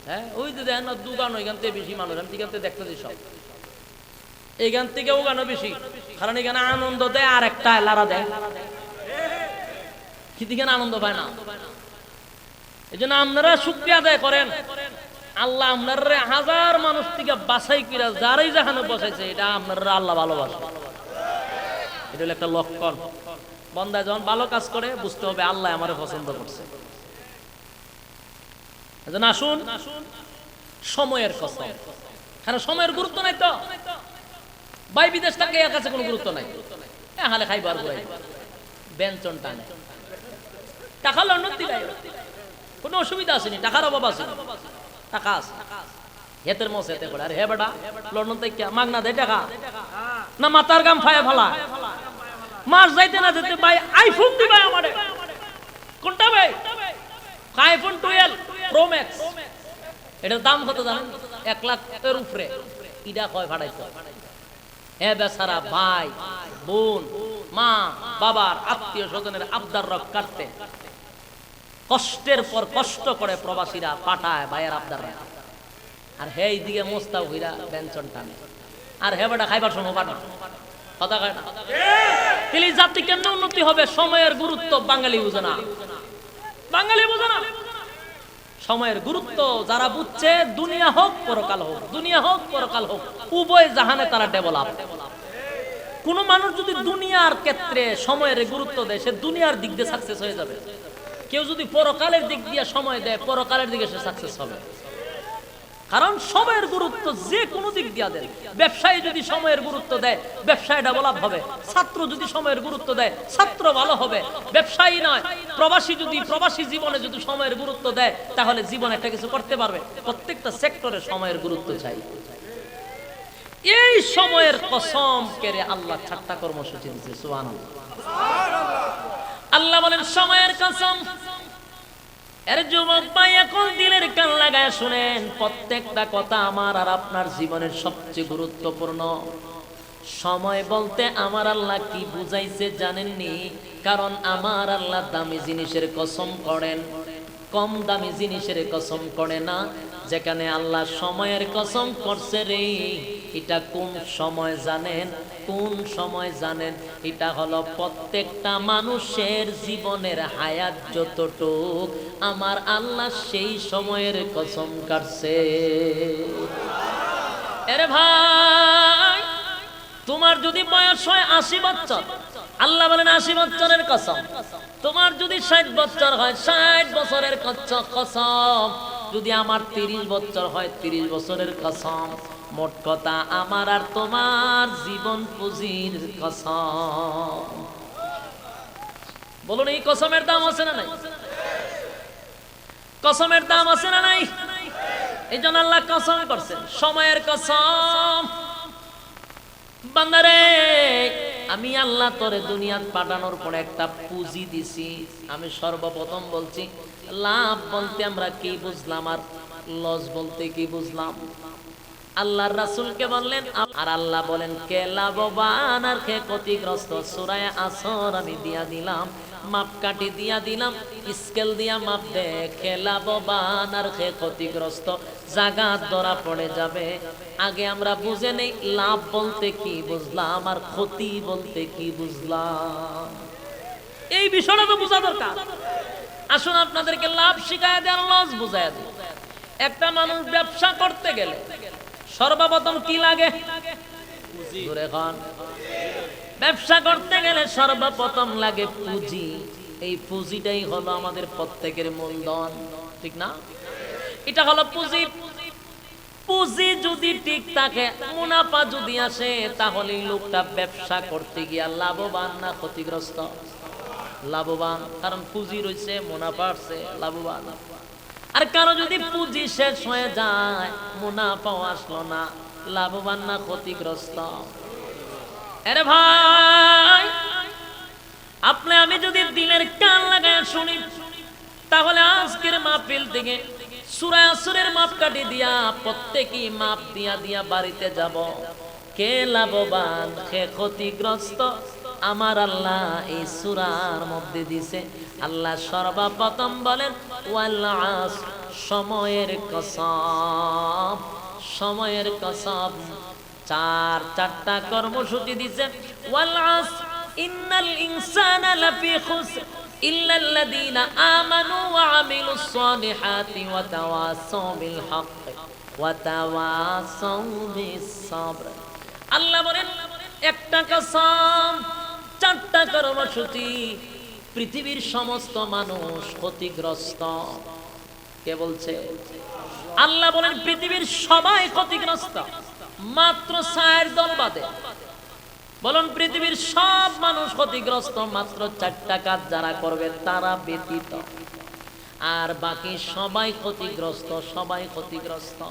হ্যাঁ, ওই যে দেখেন দোকান, ওইখান থেকে বেশি মানুষ, আমি এখান থেকে দেখতেছি সব, এইখান থেকে ওখানে বেশি, কারণ এখানে আনন্দ দেয় আর একটা লারা দেয়, কিন্তু এখানে আনন্দ পায় না। এই জন্য আপনারা শুকরিয়া আদায় করেন, আল্লাহ আপনারা হাজার মানুষ থেকে বাছাই করে যারাই যেখানে বসাইছে, এটা আপনারা আল্লাহ ভালোবাসে, এটা হলো একটা লক্ষণ। বান্দা যখন ভালো কাজ করে বুঝতে হবে আল্লাহ আমারে পছন্দ করছে। এজন্য আসুন সময়ের কসম, কারণ সময়ের গুরুত্ব নাই তো, ভাই বিদেশ থাকে এর কাছে কোনো গুরুত্ব নাই, হালে খাইবার ঘুরাই বেঞ্চন টানে, টাকা লন্ডন দিলাই কোনো অসুবিধা আসেনি, টাকার অভাব আছে, টাকা আছে, হেতের মস হেতে করে। আর হে বেটা লন্ডন থেকে মাগনা দেয় টাকা না, মাথার গাম ফায়া ফালা, মাস যাইতে না যেতে ভাই আইফোন দিবা আমারে, কোনটা ভাই? আইফোন 12 প্রো ম্যাক্স, এটার দাম কত জানেন? 1 লাখের উপরে। ইডা কয় ফাটাইতো, হে বেচারা ভাই বোন মা বাবার আত্মীয় স্বজনের আবদার রক কাটতে কষ্টের পর কষ্ট করে প্রবাসীরা পাঠায় ভাইয়ের আবদার, আর হে এইদিকে মোস্তাও হইরা বেঞ্চন টানে, আর হে বেটা খাইবার সময় পাঠায় কথা কয় না। তাহলে জাতি কেমনে উন্নতি হবে? সময়ের গুরুত্ব বাঙালি বুঝে না, বাঙালি বুঝে না। সময়ের গুরুত্ব যারা বুঝছে, দুনিয়া হোক পরকাল হোক, দুনিয়া হোক পরকাল হোক, উভয় জাহানে তারা ডেভেলপ। কোন মানুষ যদি দুনিয়ার ক্ষেত্রে সময়ের গুরুত্ব দেয়, সে দুনিয়ার দিক দিয়ে সাকসেস হয়ে যাবে। কেউ যদি পরকালের দিক দিয়ে সময় দেয়, পরকালের দিকে সে সাকসেস হবে। কারণ সময়ের গুরুত্ব যে কোনো দিক দিয়ে দেয়। ব্যবসায়ী যদি সময়ের গুরুত্ব দেয়, ব্যবসায় ডেভেলপ হবে। ছাত্র যদি সময়ের গুরুত্ব দেয়, ছাত্র ভালো হবে। ব্যবসায়ী নয়, প্রবাসী যদি প্রবাসী জীবনে যদি সময়ের গুরুত্ব দেয়, তাহলে জীবনে একটা কিছু করতে পারবে। প্রত্যেকটা সেক্টরে সময়ের গুরুত্ব চাই। এই সময়ের কসম করে আল্লাহ 4টা কর্মসূচি দিয়েছে। সুবহানাল্লাহ। আল্লাহ বলেন সময়ের কসম। এর যুবক ভাই, এখন দিলের কান লাগায় শুনেন, প্রত্যেকটা কথা আমার আর আপনার জীবনের সবচেয়ে গুরুত্বপূর্ণ। সময় বলতে আমার আল্লাহ কি বুঝাইছে জানেননি? কারণ আমার আল্লাহ দামি জিনিসের কসম করেন, কম দামি জিনিসের কসম করে না। যেখানে আল্লাহ সময়ের কসম করছে রে, এটা কোন সময় জানেন? কোন সময় জানেন? এটা হলো প্রত্যেকটা মানুষের জীবনের হায়াত যতটুক, আমার আল্লাহ সেই সময়ের কসম কাটছে। আরে ভাই, তোমার যদি বয়স হয় 80 বছর, আল্লাহ বলেন 80 বছরের কসম। তোমার যদি 60 বছর হয়, 60 বছরের কসম। যদি আমার 30 বছর হয়, 30 বছরের কসম। মোট কথা আমার আর তোমার জীবন পুঁজির কসম। বলুন, এই কসমের দাম আছে না নাই? কসমের দাম আছে না নাই? এই জন্য আল্লাহ কসম করছেন, সময়ের কসম। বান্দারে, আমি আল্লাহ তোরে দুনিয়াত পাঠানোর পরে একটা পুঁজি দিছি। আমি সর্বপ্রথম বলছি, লাভ বলতে আমরা কি বুঝলাম আর লস বলতে কি বুঝলাম? আল্লাহর রাসূলকে বললেন, আর আল্লাহ বলেন কে লাভবান আর কে ক্ষতিগ্রস্ত। সূরা আসর আমি দিয়া দিলাম, মাপকাঠি দিয়া দিলাম, স্কেল দিয়া মাপ দে। কে লাভবান আর কে ক্ষতিগ্রস্ত জায়গা ধরা পড়ে যাবে। আগে আমরা বুঝে নেই লাভ বলতে কি বুঝলাম আর ক্ষতি বলতে কি বুঝলাম। এই বিষয়টা তো বোঝা দরকার। আসুন আপনাদেরকে লাভ শিখায় দেন, লস বুঝায় দেন। একটা মানুষ ব্যবসা করতে গেলে সর্বপ্রথম কি লাগে? পুঁজি। ব্যবসা করতে গেলে সর্বপ্রথম লাগে পুঁজি। এই পুঁজিটাই হলো আমাদের প্রত্যেকের মূলধন, ঠিক না? এটা হলো পুঁজি। পুঁজি যদি ঠিক থাকে, মুনাফা যদি আসে, তাহলে লোকটা ব্যবসা করতে গিয়া লাভবান না ক্ষতিগ্রস্ত? লাভবান, কারণ পুঁজি রয়েছে, মুনাফা আসছে, লাভবান। আর কারো যদি পুঁজি শেষ হয়ে যায়, মুনাফাও আসলো না, লাভবান না ক্ষতিগ্রস্ত? আরে ভাই, আপনি আমি যদি দিলের কান লাগায় শুনি, তাহলে আজকের মাহফিল থেকে সূরা আসরের মাপকাঠি দিয়া প্রত্যেকই মাপ দিয়া দিয়া বাড়িতে যাব। কে লাভবান কে ক্ষতিগ্রস্ত আমার আল্লাহ এই সূরার মধ্যে দিছে। আল্লাহ সর্বপ্রথম বলেন ওয়াল আসর, সময়ের কসম, সময়ের কসম। চারটা কর্মসূচি দিছে। ওয়াল আসর ইন্নাল ইনসানা লাফি খুসর ইল্লাল্লাযীনা আমানু ওয়া আমিলুস সালিহাতি ওয়া তাওয়াসাউ বিল হক ওয়া তাওয়াসাউ বিস সাবর। আল্লাহ বলেন একটা কসম, 4টা কর্মসূচি। পৃথিবীর সমস্ত মানুষ ক্ষতিগ্রস্ত। কে বলছে? আল্লাহ বলেন পৃথিবীর সবাই ক্ষতিগ্রস্ত, মাত্র 4 দল বাদে। বলুন, পৃথিবীর সব মানুষ ক্ষতিগ্রস্ত, মাত্র 4টা কাজ যারা করবে তারা ব্যতীত। আর বাকি সবাই ক্ষতিগ্রস্ত, সবাই ক্ষতিগ্রস্ত।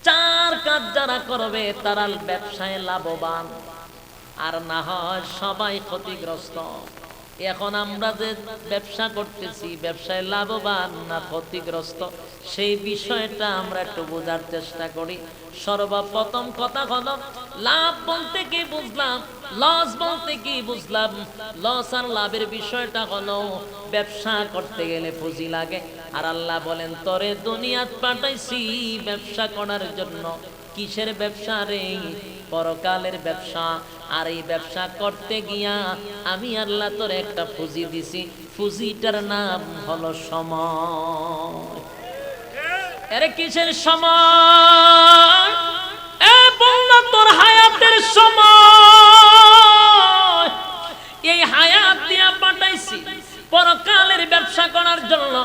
4 কাজ যারা করবে তারা ব্যবসায় লাভবান, আর না হয় সবাই ক্ষতিগ্রস্ত। এখন আমরা যে ব্যবসা করতেছি, ব্যবসায় লাভবান না ক্ষতিগ্রস্ত, সেই বিষয়টা আমরা একটু বোঝার চেষ্টা করি। সর্বপ্রথম কথা হলো, লাভ বলতে কি বুঝলাম, লস বলতে কি বুঝলাম। লস আর লাভের বিষয়টা হলো, ব্যবসা করতে গেলে পুঁজি লাগে। আর আল্লাহ বলেন তোরে দুনিয়াত পাঠাইছি ব্যবসা করার জন্য। কিসের ব্যবসা রে? পরকালের ব্যবসা। আর এই ব্যবসা করতে গিয়া আমি আল্লাহ তোর একটা পুঁজি দিছি, পুঁজিটার নাম হলো সময়। আরে কিসের সময়? এ বন্ধু, তোর হায়াতের সময়। এই হায়াত দিয়া পাঠাইছি পরকালের ব্যবসা করার জন্য।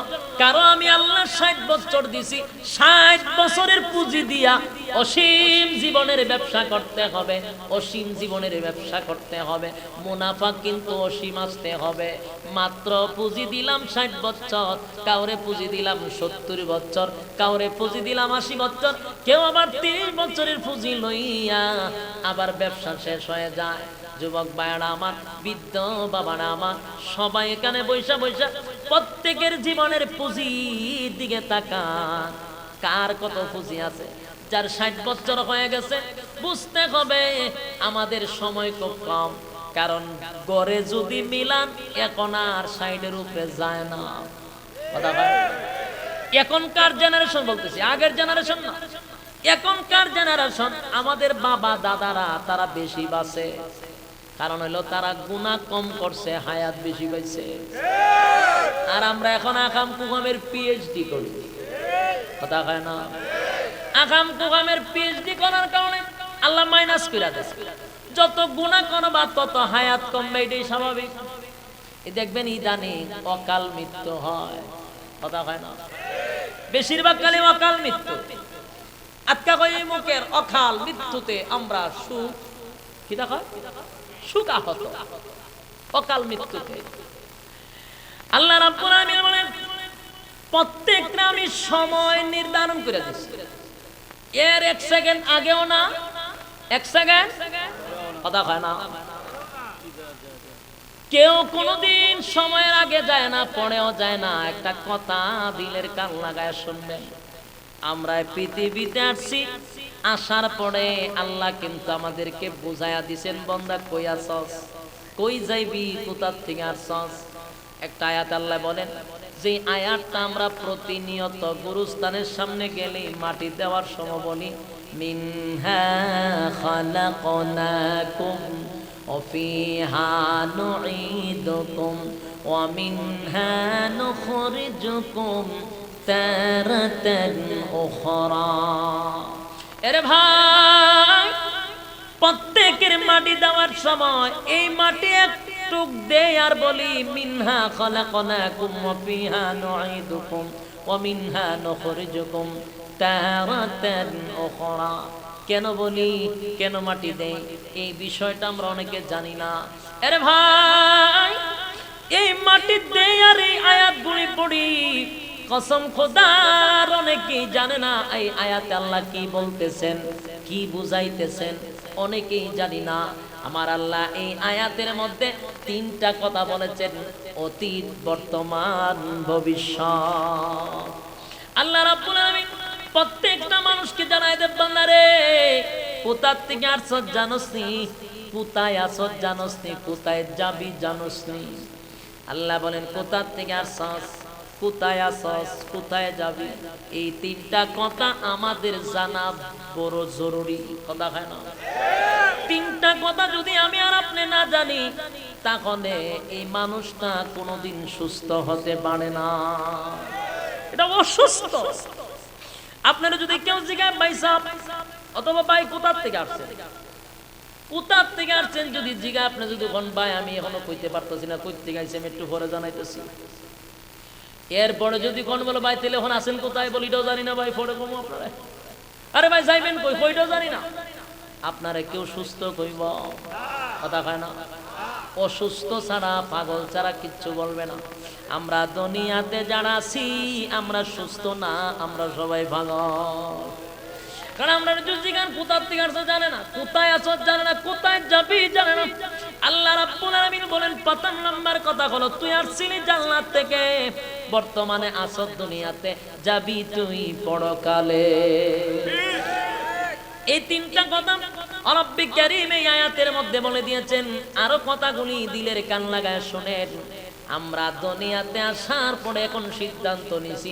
কারো আমি আল্লাহ 60 বছর দিছি, 60 বছরের পুঁজি দিয়া অসীম জীবনের ব্যবসা করতে হবে, অসীম জীবনের ব্যবসা করতে হবে। মুনাফা কিন্তু অসীম আসতে হবে। মাত্র পুঁজি দিলাম 60 বছর, কাউরে পুঁজি দিলাম 70 বছর, কাউরে পুঁজি দিলাম 80 বছর, কেউ আবার 30 বছরের পুঁজি লইয়া আবার ব্যবসা শেষ হয়ে যায়। যুবক ভাইরা আমার, বৃদ্ধ বাবারা আমার, সবাই এখানে বৈশা বৈশা প্রত্যেকের জীবনের পুঁজির দিকে তাকান। কার কত পুঁজি আছে? যার 60 বছর হয়ে গেছে, বুঝতে হবে আমাদের সময় খুব কম। কারণ গড়ে যদি মিলান এখন আর 60-এর উপরে যায় না। কথা ভাই, এখনকার জেনারেশন বলতেছি, আগের জেনারেশন না। এখনকার জেনারেশন আমাদের বাবা দাদারা তারা বেশি বাঁচে। কারণ হলো তারা গুনাহ কম করছে, হায়াত বেশি পাইছে। আর আমরা এখন আকাম কুকামের পিএইচডি করি। কথা হয় না? আকাম কুকামের পিএইচডি করার কারণে আল্লাহ মাইনাস করে দেয়। যত গুনাহ করবা তত হায়াত কমবে, এটাই স্বাভাবিক। এই দেখবেন ইদানিং অকাল মৃত্যু হয়। কথা হয় না? বেশিরভাগ কালে অকাল মৃত্যু। আজকা কই মুখের অকাল মৃত্যুতে আমরা সুখ কি দেখা সুখাহত, অকাল মৃত্যুতে। আল্লাহ রাব্বুল আলামিন বলেন প্রত্যেকটা আমি সময় নির্ধারণ করে দিয়েছি। এর 1 সেকেন্ড আগেও না, 1 সেকেন্ড কথা হয় না। কেউ কোনোদিন সময়ের আগে যায় না, পরেও যায় না। একটা কথা দিলের কান লাগায় শুনবেন। আমরা পৃথিবীতে আসছি, আসার পরে আল্লাহ কিন্তু আমাদেরকে বুঝাইয়া দিছেন, বান্দা কই আসছ, কই যাইবি, কোথার থেকে আসছ। একটা আয়াত আল্লাহ বলেন, যে আয়াতটা আমরা প্রতিনিয়ত গুরুস্থানের সামনে গেলে মাটি দেওয়ার সময় বলি, মিনহা খালাকনাকুম ওয়া ফিহা নুঈদুকুম ওয়া মিনহা নুখরিজুকুম তারাতান উখরা। আরে ভাই, প্রত্যেকের মাটি দেওয়ার সময় এই মাটি একটু দেই আর বলি মিনহা খালাকনাকুম ওয়া ফিহা নুঈদুকুম ওয়া মিনহা নুখরিজুকুম তারাতান উখরা। কেন বলি, কেন মাটি দেই, এই বিষয়টা আমরা অনেকে জানি না। আরে ভাই, এই মাটি দেই আর এই আয়াতগুলি পড়ি, কসম খোদার অনেকেই জানে না এই আয়াতে আল্লাহ কি বলতেছেন, কি বুঝাইতেছেন, অনেকেই জানি না। আমার আল্লাহ এই আয়াতের মধ্যে 3টা কথা বলেছেন, অতীত, বর্তমান, ভবিষ্যৎ। আল্লাহ রাব্বুল আলামিন প্রত্যেকটা মানুষকে জানাই দেব, বান্দা রে কোথার থেকে আসছ জানোস নি, কোথায় আসছ জানোস নি, কোথায় যাবি জানোস নি। আল্লাহ বলেন কোথার থেকে আসছ, কোথায় আসছ, কোথায় যাবি। এই 3টা কথা আমাদের জানা বড় জরুরি। কথা হয় না? 3টা কথা যদি আমি আর আপনি না জানি, তাহলে এই মানুষটা কোনোদিন সুস্থ হতে পারে না। এটা অসুস্থ। আপনারা যদি কেউ জিজ্ঞাসা ভাই সাহেব অথবা ভাই কোথার থেকে আসছেন, কোথার থেকে আসছেন যদি জিজ্ঞাসা, আপনি যদি কোন ভাই আমি এখনো কইতে পারতেছি না কই থেকে আইছি, আমি একটু পরে জানাইতেছি। এরপরে যদি কোন বলো ভাই তাহলে এখন আসেন কোথায়, বলি এটাও জানি না ভাই, পরে কমো আপনারা। আরে ভাই যাইবেন কই, কইটাও জানি না। আপনারা কেউ সুস্থ কইব? কথা হয় না? অসুস্থ ছাড়া, পাগল ছাড়া কিচ্ছু বলবে না। আমরা দুনিয়াতে যারা আছি আমরা সুস্থ না, আমরা সবাই পাগল। কারণ আমরা জিজ্ঞাসা কোথার থেকে আসছো জানে না, কোথায় আছো জানে না, কোথায় যাবি জানে না। আল্লাহ রাব্বুল আলামিন বলেন 1 নাম্বার কথা হলো তুই আসছিলি জান্নাত থেকে, বর্তমানে আছো দুনিয়াতে, যাবি তুই পরকালে। এই 3টা কথা রব্বি কারীম এই আয়াতের মধ্যে বলে দিয়েছেন। আরো কথাগুলি দিলের কান লাগায় শুনেন। আমরা দুনিয়াতে আসার পরে এখন সিদ্ধান্ত নিছি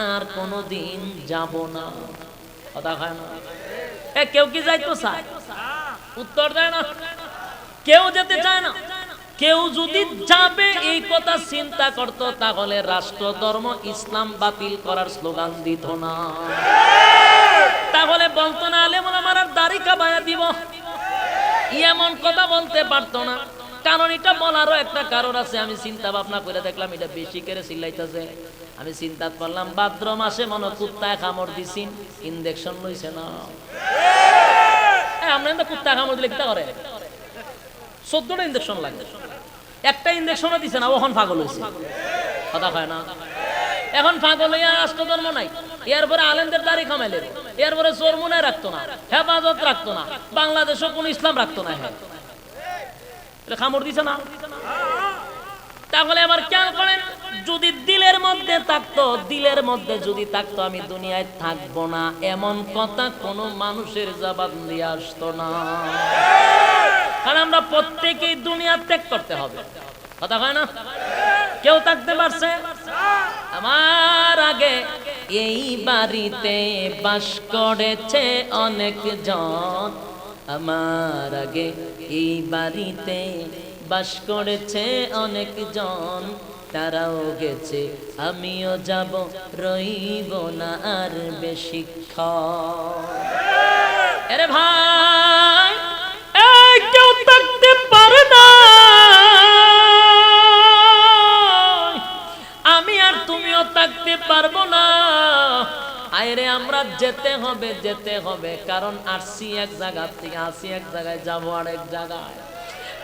আর কোনোদিন যাব না। কথা হয় না? কেউ কি যাইতো চায়? উত্তর দেয় না, কেউ যেতে চায় না। কেউ যদি যাবে এই কথা চিন্তা করত, তাহলে রাষ্ট্র ধর্ম ইসলাম বাতিল করার স্লোগান দিত না, তাহলে বলতো না আলেম ওলামার দাড়ি কাবায়া দিব, এমন কথা বলতে পারতো না। কারণ এটা বলারও একটা কারণ আছে। আমি চিন্তা ভাবনা করে দেখলাম এটা বেশি করে চিল্লাইতেছে। আমি চিন্তা করলাম ভাদ্র মাসে মনে কুত্তায় কামড় দিছি, ইনজেকশন লইছে না। আমরা তো কুত্তা কামড় দিলে কিটা করে, 14টা ইনজেকশন লাগে, একটা ইনজেকশনও দিছে না, ওখান পাগল হয়েছে। কথা হয় না, এখন পাগল হইয়া রাষ্ট্র ধর্ম নাই, এরপরে আলেমদের দাড়ি কামাইলে, এরপরে চোরমুনায় রাখতো না, হেফাজত রাখতো না, বাংলাদেশও কোন ইসলাম রাখতো না। হ্যাঁ, কামড় দিছে না। তাহলে আবার খেয়াল করেন, যদি দিলের মধ্যে থাকতো, দিলের মধ্যে যদি থাকতো আমি দুনিয়ায় থাকবো না, এমন কথা কোন মানুষের জবান দিয়ে আসতো না। কারণ আমরা প্রত্যেকেই দুনিয়া ত্যাগ করতে হবে। কথা হয় না, কেউ থাকতে পারছে? আমার আগে এই বাড়িতে বাস করেছে অনেক জন, আমার আগে এই বাড়িতে বাস করেছে অনেক জন, তারাও গেছে আমিও যাব, রইব না আর বেশিক্ষণ। আরে ভাই, এই কেউ থাকতে পারে না, আমি আর তুমিও থাকতে পারবো না। আরে আমরা যেতে হবে, যেতে হবে, কারণ আসছি এক জায়গা থেকে, আসি এক জায়গায়, যাবো আরেক জায়গায়।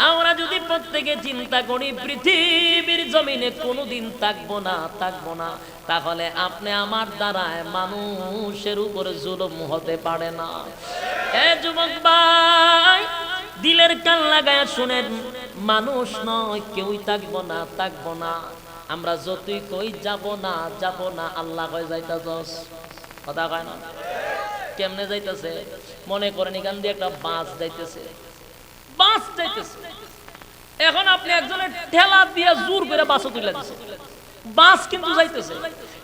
আমরা যদি প্রত্যেকে চিন্তা করি পৃথিবীর জমিনে কোনোদিন থাকবো না, থাকবো না, তাহলে আপনি আমার দ্বারায় মানুষের উপরে জুলুম হতে পারে না। এ যুবক ভাই, দিলের কান লাগায় শুনেন, মানুষ নয় কেউই থাকবো না, থাকবো না। আমরা যতই কই যাব না, যাব না, আল্লাহ কয় যাইতাছস। কথা কয় না, কেমনে যাইতেছে? মনে করেন এখান দিয়ে একটা বাস যাইতেছে, বাস যাইতেছে, এখন আপনি একজনের ঠেলা দিয়ে জোর করে বাসে তুলে দিচ্ছে, বাস কিন্তু যাইতেছে।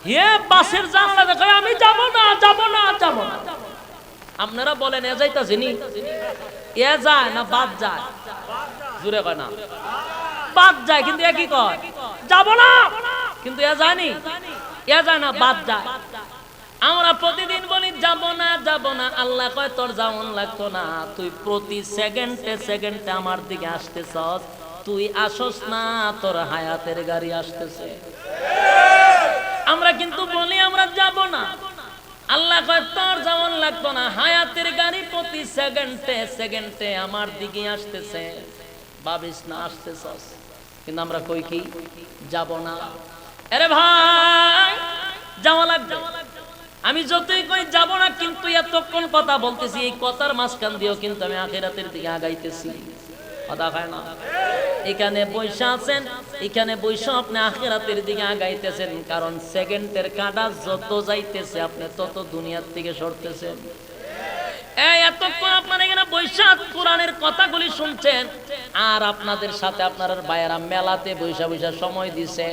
হে বাসের জানলা দেখে আমি যাব না, যাব না, যাব না। আপনারা বলেন এ যাইতেছে নি? এ যায় না বাদ যায়? জোরে কয় না, বাদ যায়। কিন্তু এ কি কয়? যাব না। কিন্তু এ যায়নি, এ যায় না, বাদ যায়। আমরা প্রতিদিন বলি যাব না, যাব না, আল্লাহ কয় তোর যাওন লাগতো না, তুই প্রতি সেকেন্ডে সেকেন্ডে আমার দিকে আসতেছস, তুই আসস না, তোর হায়াতের গাড়ি আসতেছে। আমরা কিন্তু বলি আমরা যাব না, আল্লাহ কয় তোর যাওন লাগতো না, হায়াতের গাড়ি প্রতি সেকেন্ডে সেকেন্ডে আমার দিকে আসতেছে, ভাবিস না আসতেছস। কিন্তু আমরা কই কি? যাব না। আরে ভাই, যাওয়া লাগবে। আমি যতই কই যাব না, কিন্তু এতক্ষণ কথা বলতেছি, এই কথার মাঝখান দিয়েও কিন্তু আমি আখিরাতের দিকে আগাইতেছি। কথা হয় না, এখানে বৈশা আছেন, এখানে বৈশা আপনি আখিরাতের দিকে আগাইতেছেন, কারণ সেকেন্ডের কাঁটা যত যাইতেছে আপনি তত দুনিয়ার থেকে সরতেছেন। এই এতক্ষণ আপনারা এখানে বৈশা কোরআনের কথাগুলি শুনছেন, আর আপনাদের সাথে আপনার ভাইয়েরা মেলাতে বৈশা বৈশা সময় দিছে,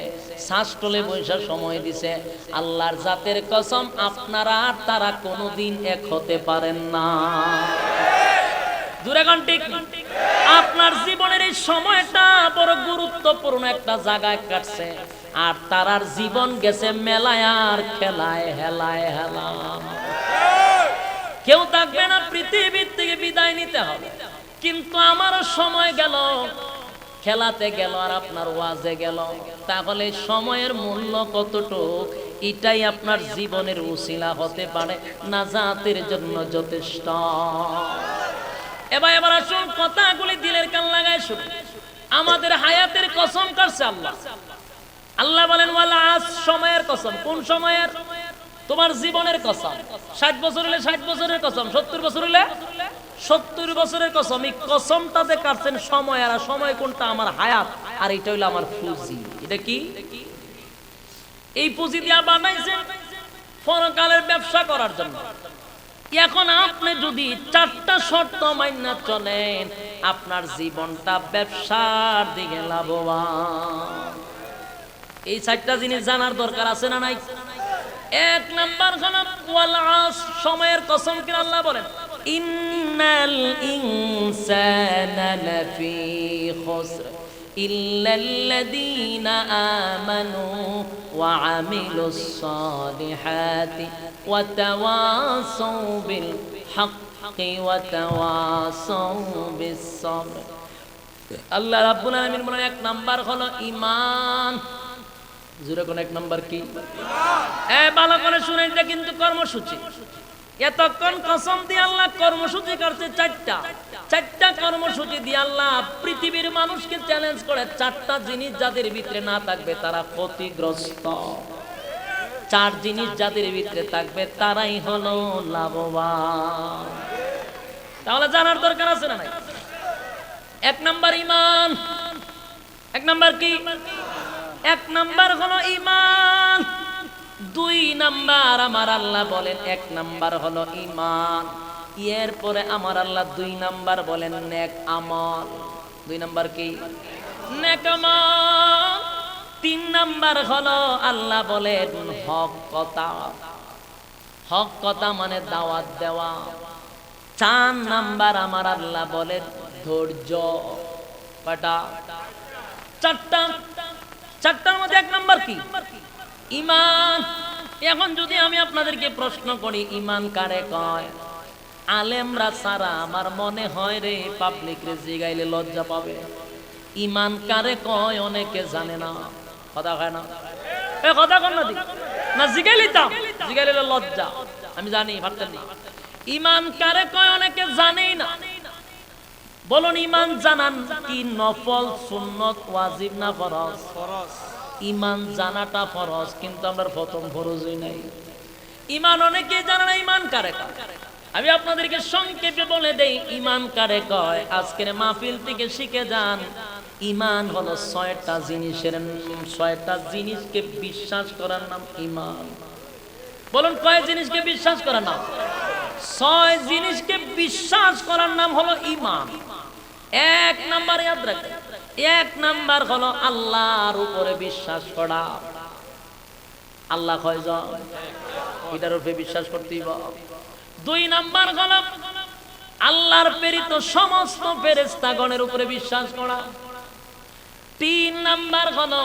শ্বাসটলে বৈশা সময় দিছে। আল্লাহর জাতের কসম, আপনারা আর তারা কোনোদিন এক হতে পারেন না। দূরে গান ঠিক। আপনার জীবনের এই সময়টা বড় গুরুত্বপূর্ণ একটা জায়গায় কাটছে, আর তারার জীবন গেছে মেলায় আর খেলায়, হেলায় হেলা। কেউ থাকবে না, পৃথিবীর থেকে বিদায় নিতে হবে। কিন্তু আমারও সময় গেল, খেলাতে গেল, আর আপনার ওয়াজে গেল, তাহলে সময়ের মূল্য কতটুকু, এটাই আপনার জীবনের উসিলা হতে পারে নাজাতের জন্য যথেষ্ট। এবার আসুন কথাগুলি দিলের কান লাগায় শুনুন। আমাদের হায়াতের কসম করছে আল্লাহ। আল্লাহ বলেন ওয়ালা আস, সময়ের কসম। কোন সময়ের? তোমার জীবনের কসম। 60 বছর হলে 60 বছরের কসম, 70 বছর হলে 70 বছরের কসম। এই কসমটাতে কাটছেন সময়, আর সময় কোনটা? আমার হায়াত, আর এটা হইলো আমার পুঁজি। এটা কি? এই পুঁজি দিয়া বানাইছেন পরকালের ব্যবসা করার জন্য। এখন আপনি যদি 4টা শর্ত মাইনা চলেন, আপনার জীবনটা ব্যবসার দিকে লাভবান। এই 4টা জিনিস জানার দরকার আছে না নাই? 1 নাম্বার হলো ওয়াল আস, সময়ের কসম। কি আল্লাহ বলেন ইন্নাল ইনসানা লাফি খুসর ইল্লাল্লাযীনা আমানু ওয়া আমিলুস সালিহাতি ওয়া তাওয়াসাউ বিল হাক্কি ওয়া তাওয়াসাউ বিস সাবর। আল্লাহ রাব্বুল আলামিন বলেন এক নাম্বার হলো ঈমান। জোরে কোন এক নাম্বার কি? ভালো করে শুনেন, এটা কিন্তু কর্মসূচি। এতক্ষণ কসম দিয়ে আল্লাহ কর্মসূচি করছে চারটা কর্মসূচি দিয়ে আল্লাহ পৃথিবীর মানুষকে চ্যালেঞ্জ করে, চারটা জিনিস যাদের ভিতরে না থাকবে তারা ক্ষতিগ্রস্ত, চার জিনিস যাদের ভিতরে থাকবে তারাই হলো লাভবান। তাহলে জানার দরকার আছে না নাই? এক নাম্বার ঈমান। এক নাম্বার কি? এক নাম্বার হলো ঈমান। দুই নাম্বার আমার আল্লাহ বলেন এক নাম্বার হলো ঈমান, এরপরে আমার আল্লাহ দুই নাম্বার বলেন নেক আমল। দুই নাম্বার কি? নেক আমল। তিন নাম্বার হলো আল্লাহ বলেন হক কথা। হক কথা মানে দাওয়াত দেওয়া। চার নাম্বার আমার আল্লাহ বলেন ধৈর্য। কয়টা? চারটা। চারটার মধ্যে এক নাম্বার কি? ঈমান। এখন যদি আমি আপনাদেরকে প্রশ্ন করি ঈমান কারে কয়, আলেমরা সারা আমার মনে হয় রে পাবলিক রে জিগাইলে লজ্জা পাবে। ঈমান কারে কয় অনেকে জানে না। কথা কয় না? কথা কন না না, জিগাইলে লজ্জা। আমি জানি, ভাবতেন না। ঈমান কারে কয় অনেকে জানেই না। বলুন ঈমান জানান কি নফল, সুন্নত, ওয়াজিব না ফরজ? ঈমান জানাটা ফরজ, কিন্তু আমরা প্রথম ফরজই নাই। ঈমান অনেকে জানে না। ঈমান কারে কয় আমি আপনাদেরকে সংক্ষেপে বলে দেই। ঈমান কারে কয় আজকের মাহফিল থেকে শিখে যান। ঈমান হলো ছয়টা জিনিসের, ছয়টা জিনিসকে বিশ্বাস করার নাম ঈমান। বলুন কয় জিনিসকে বিশ্বাস করার নাম? ছয় জিনিসকে বিশ্বাস করার নাম হলো ঈমান। এক নাম্বার ইয়াদ রাখবেন, এক নাম্বার হলো আল্লাহর উপরে বিশ্বাস করা। আল্লাহ কয়জন? এটার উপরে বিশ্বাস করতেই হবে। দুই নাম্বার হলো আল্লাহর প্রেরিত সমস্ত ফেরেশতাগণের উপরে বিশ্বাস করা। তিন নাম্বার হলো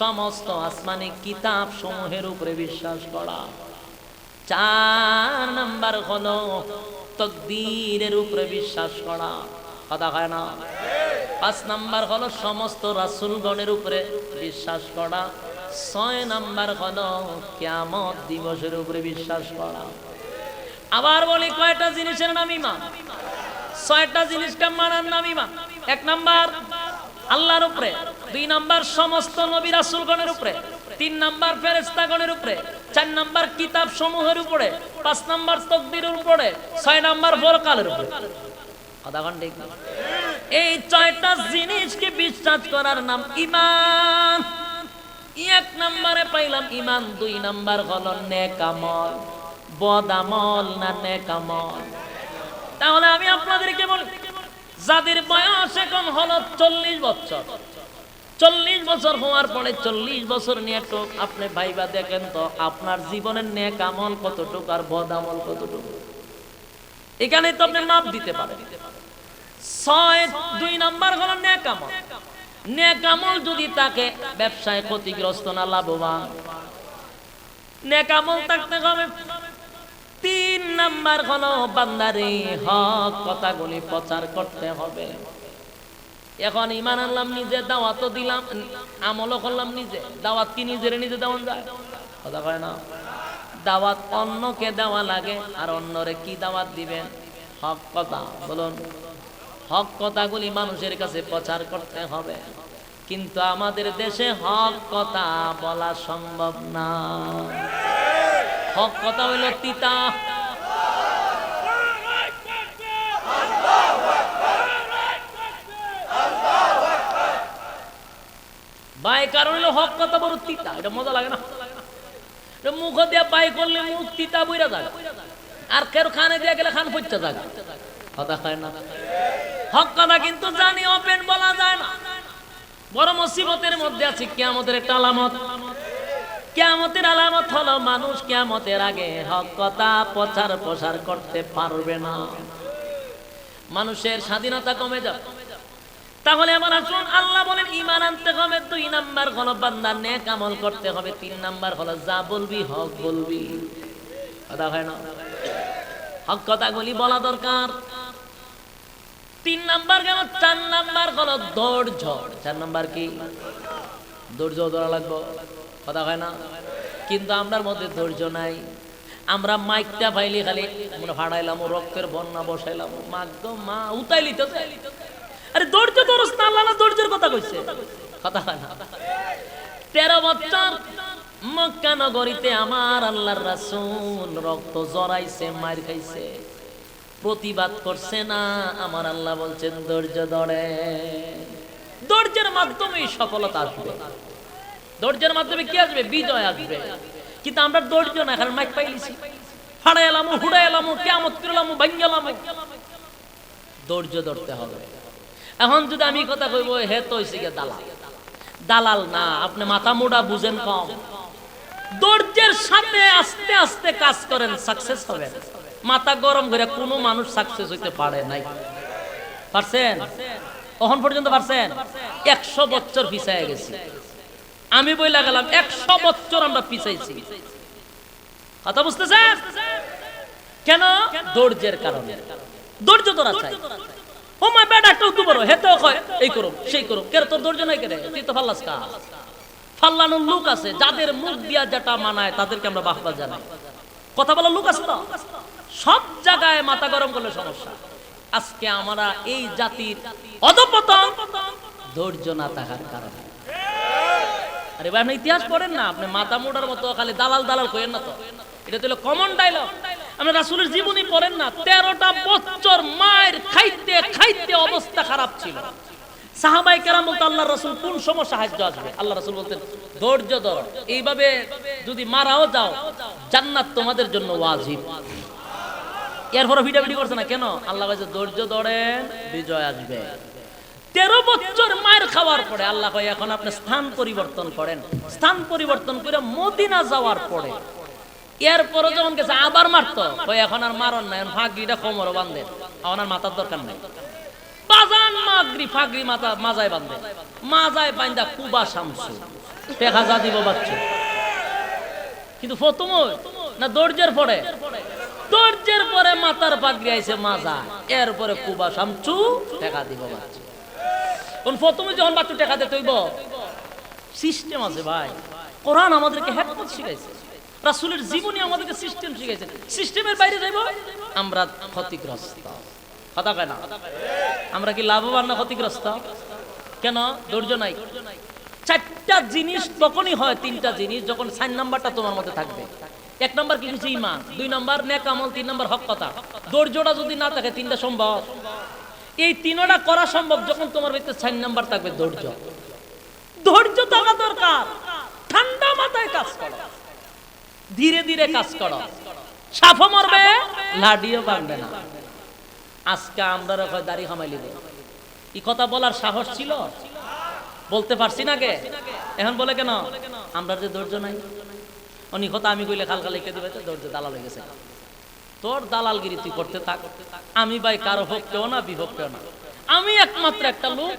সমস্ত আসমানি কিতাব সমূহের উপরে বিশ্বাস করা। চার নাম্বার হলো তাকদীরের উপরে বিশ্বাস করা। কথা হয় না? পাঁচ নাম্বার হলো সমস্ত রাসূলগণের উপরে বিশ্বাস করা। ছয় নাম্বার হলো কিয়ামত দিবসের উপরে বিশ্বাস করা। আবার বলি কয়টা জিনিসের নাম ঈমান? ছয়টা জিনিসকে মানার নাম ঈমান। এক নাম্বার আল্লাহর উপরে, দুই নাম্বার সমস্ত নবী রাসূলগণের উপরে, তিন নাম্বার ফেরেশতাগণের উপরে, চার নাম্বার কিতাব সমূহের উপরে, পাঁচ নাম্বার তাকদীরের উপরে, ছয় নাম্বার পরকালের উপরে। কথা কোন ঠিক না? এই ছয়টা জিনিসকে বিশ্বাস করার নাম ঈমান। এক নম্বরে পাইলাম ঈমান। দুই নাম্বার হলো নেক আমল। বদ আমল না নেক আমল? তাহলে আমি আপনাদেরকে বলি, যাদের বয়স এখন হলো 40 বছর, 40 বছর হওয়ার পরে 40 বছর নিয়ে একটু আপনি ভাইবা দেখেন তো আপনার জীবনের নেক আমল কতটুকু আর বদ আমল কতটুকু। এখানে তো আপনি মাপ দিতে পারেন। দুই নাম্বার হলো নেক আমল। নেক আমল যদি তাকে ব্যবসায় ক্ষতিগ্রস্ত না লাভবান, নেক আমল থাকতে হবে। তিন নাম্বার হলো বান্দারে হক কথাগুলি প্রচার করতে হবে। এখন ঈমান আনলাম নিজে, দাওয়াত দিলাম, আমলও করলাম নিজে। দাওয়াত কি নিজের নিজে দেওয়া যায়? কথা কয় না? দাওয়াত অন্যকে দেওয়া লাগে। আর অন্যরে কি দাওয়াত দিবেন? হক কথা। বলুন, হক কথাগুলি মানুষের কাছে প্রচার করতে হবে। কিন্তু আমাদের দেশে হক কথা বলা সম্ভব না। হক কথা হইল তিতা। বাই কারণ হইল হক কথা বড় তিতা। এটা মজা লাগে না? মুখ দিয়ে বাই করলে মুখ তিতা বইরা যায়, আর কেউ খানে দিয়ে গেলে খান পচা যায়। কথা খায় না? হক কথা কিন্তু জানি ওপেন বলা যায় না। বড় মুসিবতের মধ্যে আছে। কিয়ামতের একটা আলামত, কিয়ামতের আলামত হলো মানুষ কিয়ামতের আগে হক কথা প্রচার প্রসার করতে পারবে না, মানুষের স্বাধীনতা কমে যাবে। তাহলে এবার আসুন, আল্লাহ বলেন ঈমান আনতে হবে, 2 নাম্বার হলো বান্দা নেক আমল করতে হবে, 3 নাম্বার হলো যা বলবি হক বলবি। কথা হয় না, হক কথাগুলি বলা দরকার। 3 নাম্বার গেল, 4 নাম্বার হলো ধৈর্য। 4 নাম্বার কি? ধৈর্য ধরা লাগবে। কথা হয় না, কিন্তু আমরার মধ্যে ধৈর্য নাই। আমরা মাইকটা পাইলি খালি আমরা ফাড়াইলাম, রক্তের বন্যা বসাইলাম, মা উতাইলি তো। আরে ধৈর্য ধরস না, আল্লাহ না ধৈর্যের কথা কইছে। কথা হয় না। 13 বছর মক্কা নগরীতে আমার আল্লাহর রাসূল রক্ত জড়াইছে, মার খাইছে, প্রতিবাদ করছে না। আমার আল্লাহ বলছেন ধৈর্য ধরে, ধৈর্যের মাধ্যমে সফলতা আসবে। ধৈর্যের মাধ্যমে কি আসবে? বিজয় আসবে। কিন্তু আমরা ধৈর্য না, এখন মাইক পাইলিছি, ফাড়াইলাম, হুড়াইলাম, কিয়ামত করলাম, ভাঙ্গালাম। ধৈর্য ধরতে হবে। এখন যদি আমি কথা কইব, হে তো হইছে গিয়ে দালাল। দালাল না, আপনি মাথা মোড়া বুঝেন কম। ধৈর্যের সাথে আস্তে আস্তে কাজ করেন, সাকসেস হবেন। মাথা গরম করে কোনো মানুষ সাকসেস হইতে পারে নাই। পারছেন? কখন পর্যন্ত পারছেন? 100 বছর পিছায় গেছি। আমি বইলা গেলাম 100 বছর আমরা পিছাইছি। কথা বুঝতেছেন? কেন? ধৈর্যের কারণে। ধৈর্য ধরা চাই। ও মাই ব্যাড, একটা উত্তর বড় হেতেও কয় এই করো সেই করো, কেন তোর ধৈর্য নাই? কেন তুই তো ফাল্লাস কা? ফাল্লানোর লোক আছে, যাদের মুখ দিয়া যেটা মানায় তাদেরকে আমরা বাহবা জানাই। কথা বলার লোক আছে তো, সব জায়গায় মাথা গরম করলে সমস্যা। আজকে আমরা এই জাতির অধঃপতন ধৈর্য না থাকার কারণে। আরে ভাই, আপনি ইতিহাস পড়েন না, আপনি মাথা মোড়ার মতো খালি দালাল দালাল কইেন না তো। এটা তো কমন ডায়লগ। আপনি রাসূলের জীবনী পড়েন না, 13টা বছর মায়ের খাইতে খাইতে অবস্থা খারাপ ছিল। সাহাবায়ে কেরাম বলতে আল্লাহর রাসূল কোন সময় সাহায্য আসবে? আল্লাহ রাসূল বলতেন ধৈর্য ধরো, এইভাবে যদি মারাও যাও জান্নাত তোমাদের জন্য ওয়াজিব। এরপরে ভিডিও করছে না কেন? আল্লাহ বলেছে ধৈর্য ধরেন, বিজয় আসবে। 13 বছর মায়ের খাওয়ার পরে আল্লাহ কয় এখন আপনি স্থান পরিবর্তন করেন। স্থান পরিবর্তন করে মদিনা যাওয়ার পরে এরপরে যখন গেছে আবার মারতো, কয় এখন আর মারন না, এখন ফাগড়িটা কোমরে বাঁধেন, এখন আর মাথার দরকার নাই। বাজান মাগরি ফাগড়ি মাথা মাজায় বাঁধে, মাজায় বাঁধা কুবা শামসু টেকা যা দিব বাচ্চা। কিন্তু প্রথম না ধৈর্যের পরে, ধৈর্যের পরে মাথার পাগড়ি আইছে মাজা, এরপরে কুবা শামসু টেকা দিব বাচ্চা। প্রথমে যখন বাচ্চা টেকা দিতে হইব, সিস্টেম আছে ভাই। কোরআন আমাদেরকে হিকমত শিখাইছে, রাসূলের জীবনী আমাদেরকে সিস্টেম শিখাইছে। সিস্টেমের বাইরে যাইব আমরা ক্ষতিগ্রস্ত। কথা কয় না? আমরা কি লাভবান না ক্ষতিগ্রস্ত? কেন? ধৈর্য নাই। 4টা জিনিস তখনই হয়, 3টা জিনিস যখন 4 নাম্বারটা তোমার মধ্যে থাকবে। 1 নাম্বার কি হচ্ছে? ঈমান। 2 নাম্বার নেক আমল, 3 নাম্বার হক কথা। ধৈর্যটা যদি না থাকে 3টা সম্ভব? এই 3টা করা সম্ভব যখন তোমার ভিতরে 4 নাম্বার থাকবে, ধৈর্য। ধৈর্য থাকা দরকার। ঠান্ডা মাথায় কাজ করো, ধীরে ধীরে কাজ করো। সাফও মরবে, লাডিও ভাঙবে না। আজকে আমরা দাড়ি কামাই লিব, এই কথা বলার সাহস ছিল? বলতে পারছি না কে? এখন বলে কেন? আমরা যে ধৈর্য নাই। অনি কথা আমি কইলে খালকা লিখে দিবে, ধৈর্য দালাল হয়ে গেছে। তোর দালালগিরি তুই করতে থাক। আমি ভাই কারো পক্ষেও না বিপক্ষেও না। আমি একমাত্র একটা লোক,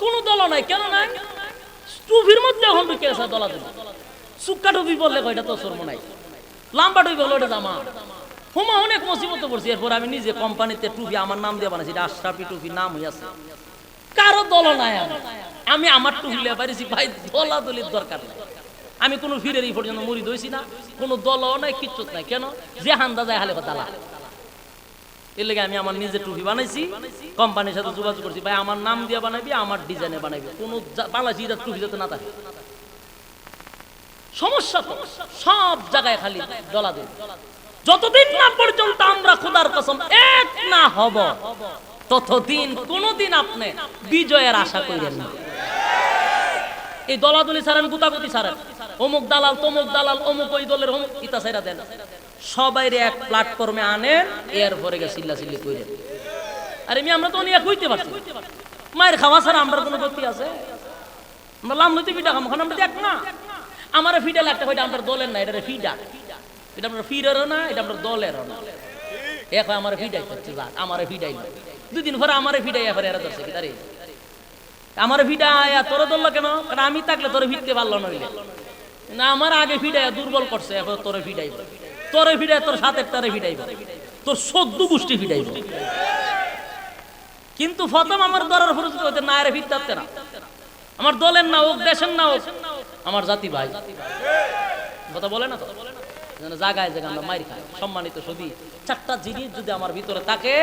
কোন দল নাই। কেন নাই? টুপির মধ্যে এখন ঢুকে আছে দলা দিল। সুক্কা টুপি বললে কয়টা তো শর্ম নাই, লাম্বা টুপি বললো ওটা জামা। হুমা অনেক মুসিবতে পড়ছি। এরপর আমি নিজে কোম্পানিতে টুপি আমার নাম দিয়ে বানাইছি, আশরাফি টুপি নাম হইয়াছে। কারো দল নাই। আমি আমার টুপি লিয়ে পারিছি ভাই, দলাদলির দরকার নাই। আমি কোনো ফিরের এই পর্যন্ত মুড়ি দইছি না, কোনো দলও নাই, কিচ্ছু নাই। কেন? যে হান্দা যায় হালে দালা। এর লেগে আমি আমার নিজে টুপি বানাইছি, কোম্পানির সাথে যোগাযোগ করছি, ভাই আমার নাম দিয়ে বানাবি, আমার ডিজাইনে বানাবি, কোনো বাংলাদেশি টুপি যাতে না থাকে। সমস্যা তো সব জায়গায় খালি দলাদলি। যতদিন না পর্যন্ত আমরা খোদার কসম এক না হব, ততদিন কোনদিন আপনি বিজয়ের আশা করেন না। এই দলাদলি ছাড়েন, গুতাগুতি ছাড়েন, অমুক দালাল তমুক দালাল, অমুক ওই দলের অমুক, ইতা ছাইরা দেন। সবাইরে এক প্ল্যাটফর্মে আনেন, এরপরে গিয়ে চিল্লাচিল্লি কইরেন। আরে আমরা তো অনেক হইতে পারছি, মায়ের খাওয়া ছাড়া আমরা কোনো গতি আছে? আমরা লাম নইতে পিঠা খাম, আমরা দেখ না। আমার ফিডাল একটা কইটা আমরা দলের না, এটা ফিডা, এটা আমরা ফিরেরও না, এটা আমরা দলেরও না। এখন আমার ফিডাই করছে, যাক আমার ফিডাই, দুদিন পরে আমার ফিডাই এবার এরা ধরছে কি তারে আমার ফিডাইয়া তোর ধরলো কেন? কারণ আমি থাকলে তোর ফিরতে পারলো নইলে না, আমার আগে ফিডাইয়া দুর্বল করছে, এখন তোরে ফিডাইব, তোরে ফিডাই তোর সাথে তারে ফিডাইব, তোর 14 গোষ্ঠী ফিডাইব। কিন্তু প্রথম আমার দলের ফরজ হইতে না, এর ফিরতে না, আমার দলের না হোক, দেশের না হোক, আমার জাতি ভাই। কথা বলে না তো, জায়গায় জায়গায় আমরা মাইর খাই। সম্মানিত সুধী, 4টা জিনিস যদি আমার ভিতরে থাকে,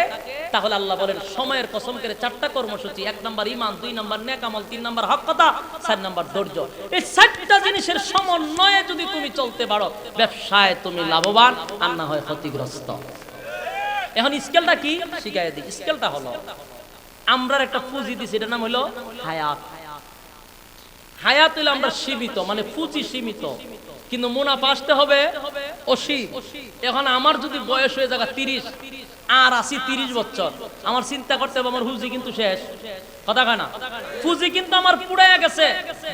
তাহলে আল্লাহ বলেন সময়ের কসম করে 4টা কর্মসূচি, 1 নাম্বার ঈমান, 2 নাম্বার নেক আমল, 3 নাম্বার হক কথা, 4 নাম্বার ধৈর্য। এই 4টা জিনিসের সমন্বয়ে যদি তুমি চলতে পারো, ব্যবসায় তুমি লাভবান আর না হয় ক্ষতিগ্রস্ত। এখন স্কেলটা কি শিখাই দিই। স্কেলটা হলো আমরা একটা পুঁজি দিছি, এটার নাম হলো হায়াত। হায়াত হইলে আমরা সীমিত, মানে পুঁজি সীমিত, কিন্তু মুনাফা আসতে হবে অসীম। এখন আমার যদি বয়স হয়ে যায় 30 আর আছি 30 বছর, আমার চিন্তা করতে হবে আমার পুঁজি কিন্তু শেষ। কথা কয় না, পুঁজি কিন্তু আমার পুড়ে গেছে।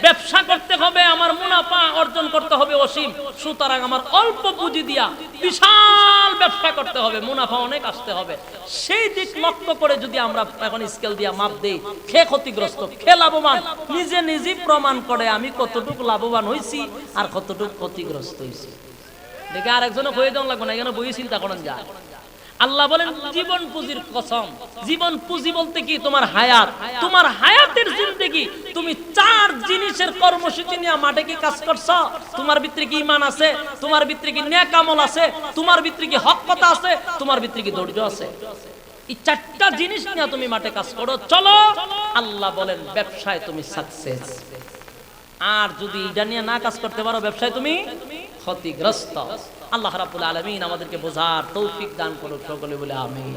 ব্যবসা করতে হবে, আমার মুনাফা অর্জন করতে হবে অসীম। সুতরাং আমার অল্প পুঁজি দিয়া বিশাল ব্যবসা করতে হবে, মুনাফা অনেক আসতে হবে। সেই দিক লক্ষ্য করে যদি আমরা এখন স্কেল দিয়া মাপ দেই, কে ক্ষতিগ্রস্ত কে লাভবান, নিজে নিজে প্রমাণ করে আমি কতটুকু লাভবান হইছি আর কতটুকু ক্ষতিগ্রস্ত হইছি। দেখে আরেকজনে কয়ে দেওয়া লাগবে না, এখানে বই চিন্তা করেন যায়। আল্লাহ বলেন জীবন পুঁজির কসম। জীবন পুঁজি বলতে কি? তোমার হায়াত, তোমার হায়াতের জিন্দেগি। তুমি 4 জিনিসের কর্মসূচি নিয়ে মাঠে কি কাজ করছো? তোমার ভিতরে কি ঈমান আছে? তোমার ভিতরে কি নেক আমল আছে? তোমার ভিতরে কি হক কথা আছে? তোমার ভিতরে কি ধৈর্য আছে? এই 4টা জিনিস নিয়ে তুমি মাঠে কাজ করো, চলো, আল্লাহ বলেন ব্যবসায় তুমি সাকসেস। আর যদি এটা নিয়ে না কাজ করতে পারো, ব্যবসায় তুমি ক্ষতিগ্রস্ত। আল্লাহ রাব্বুল আলামিন আমাদেরকে বোঝার তৌফিক দান করুক সকলে বলে আমিন।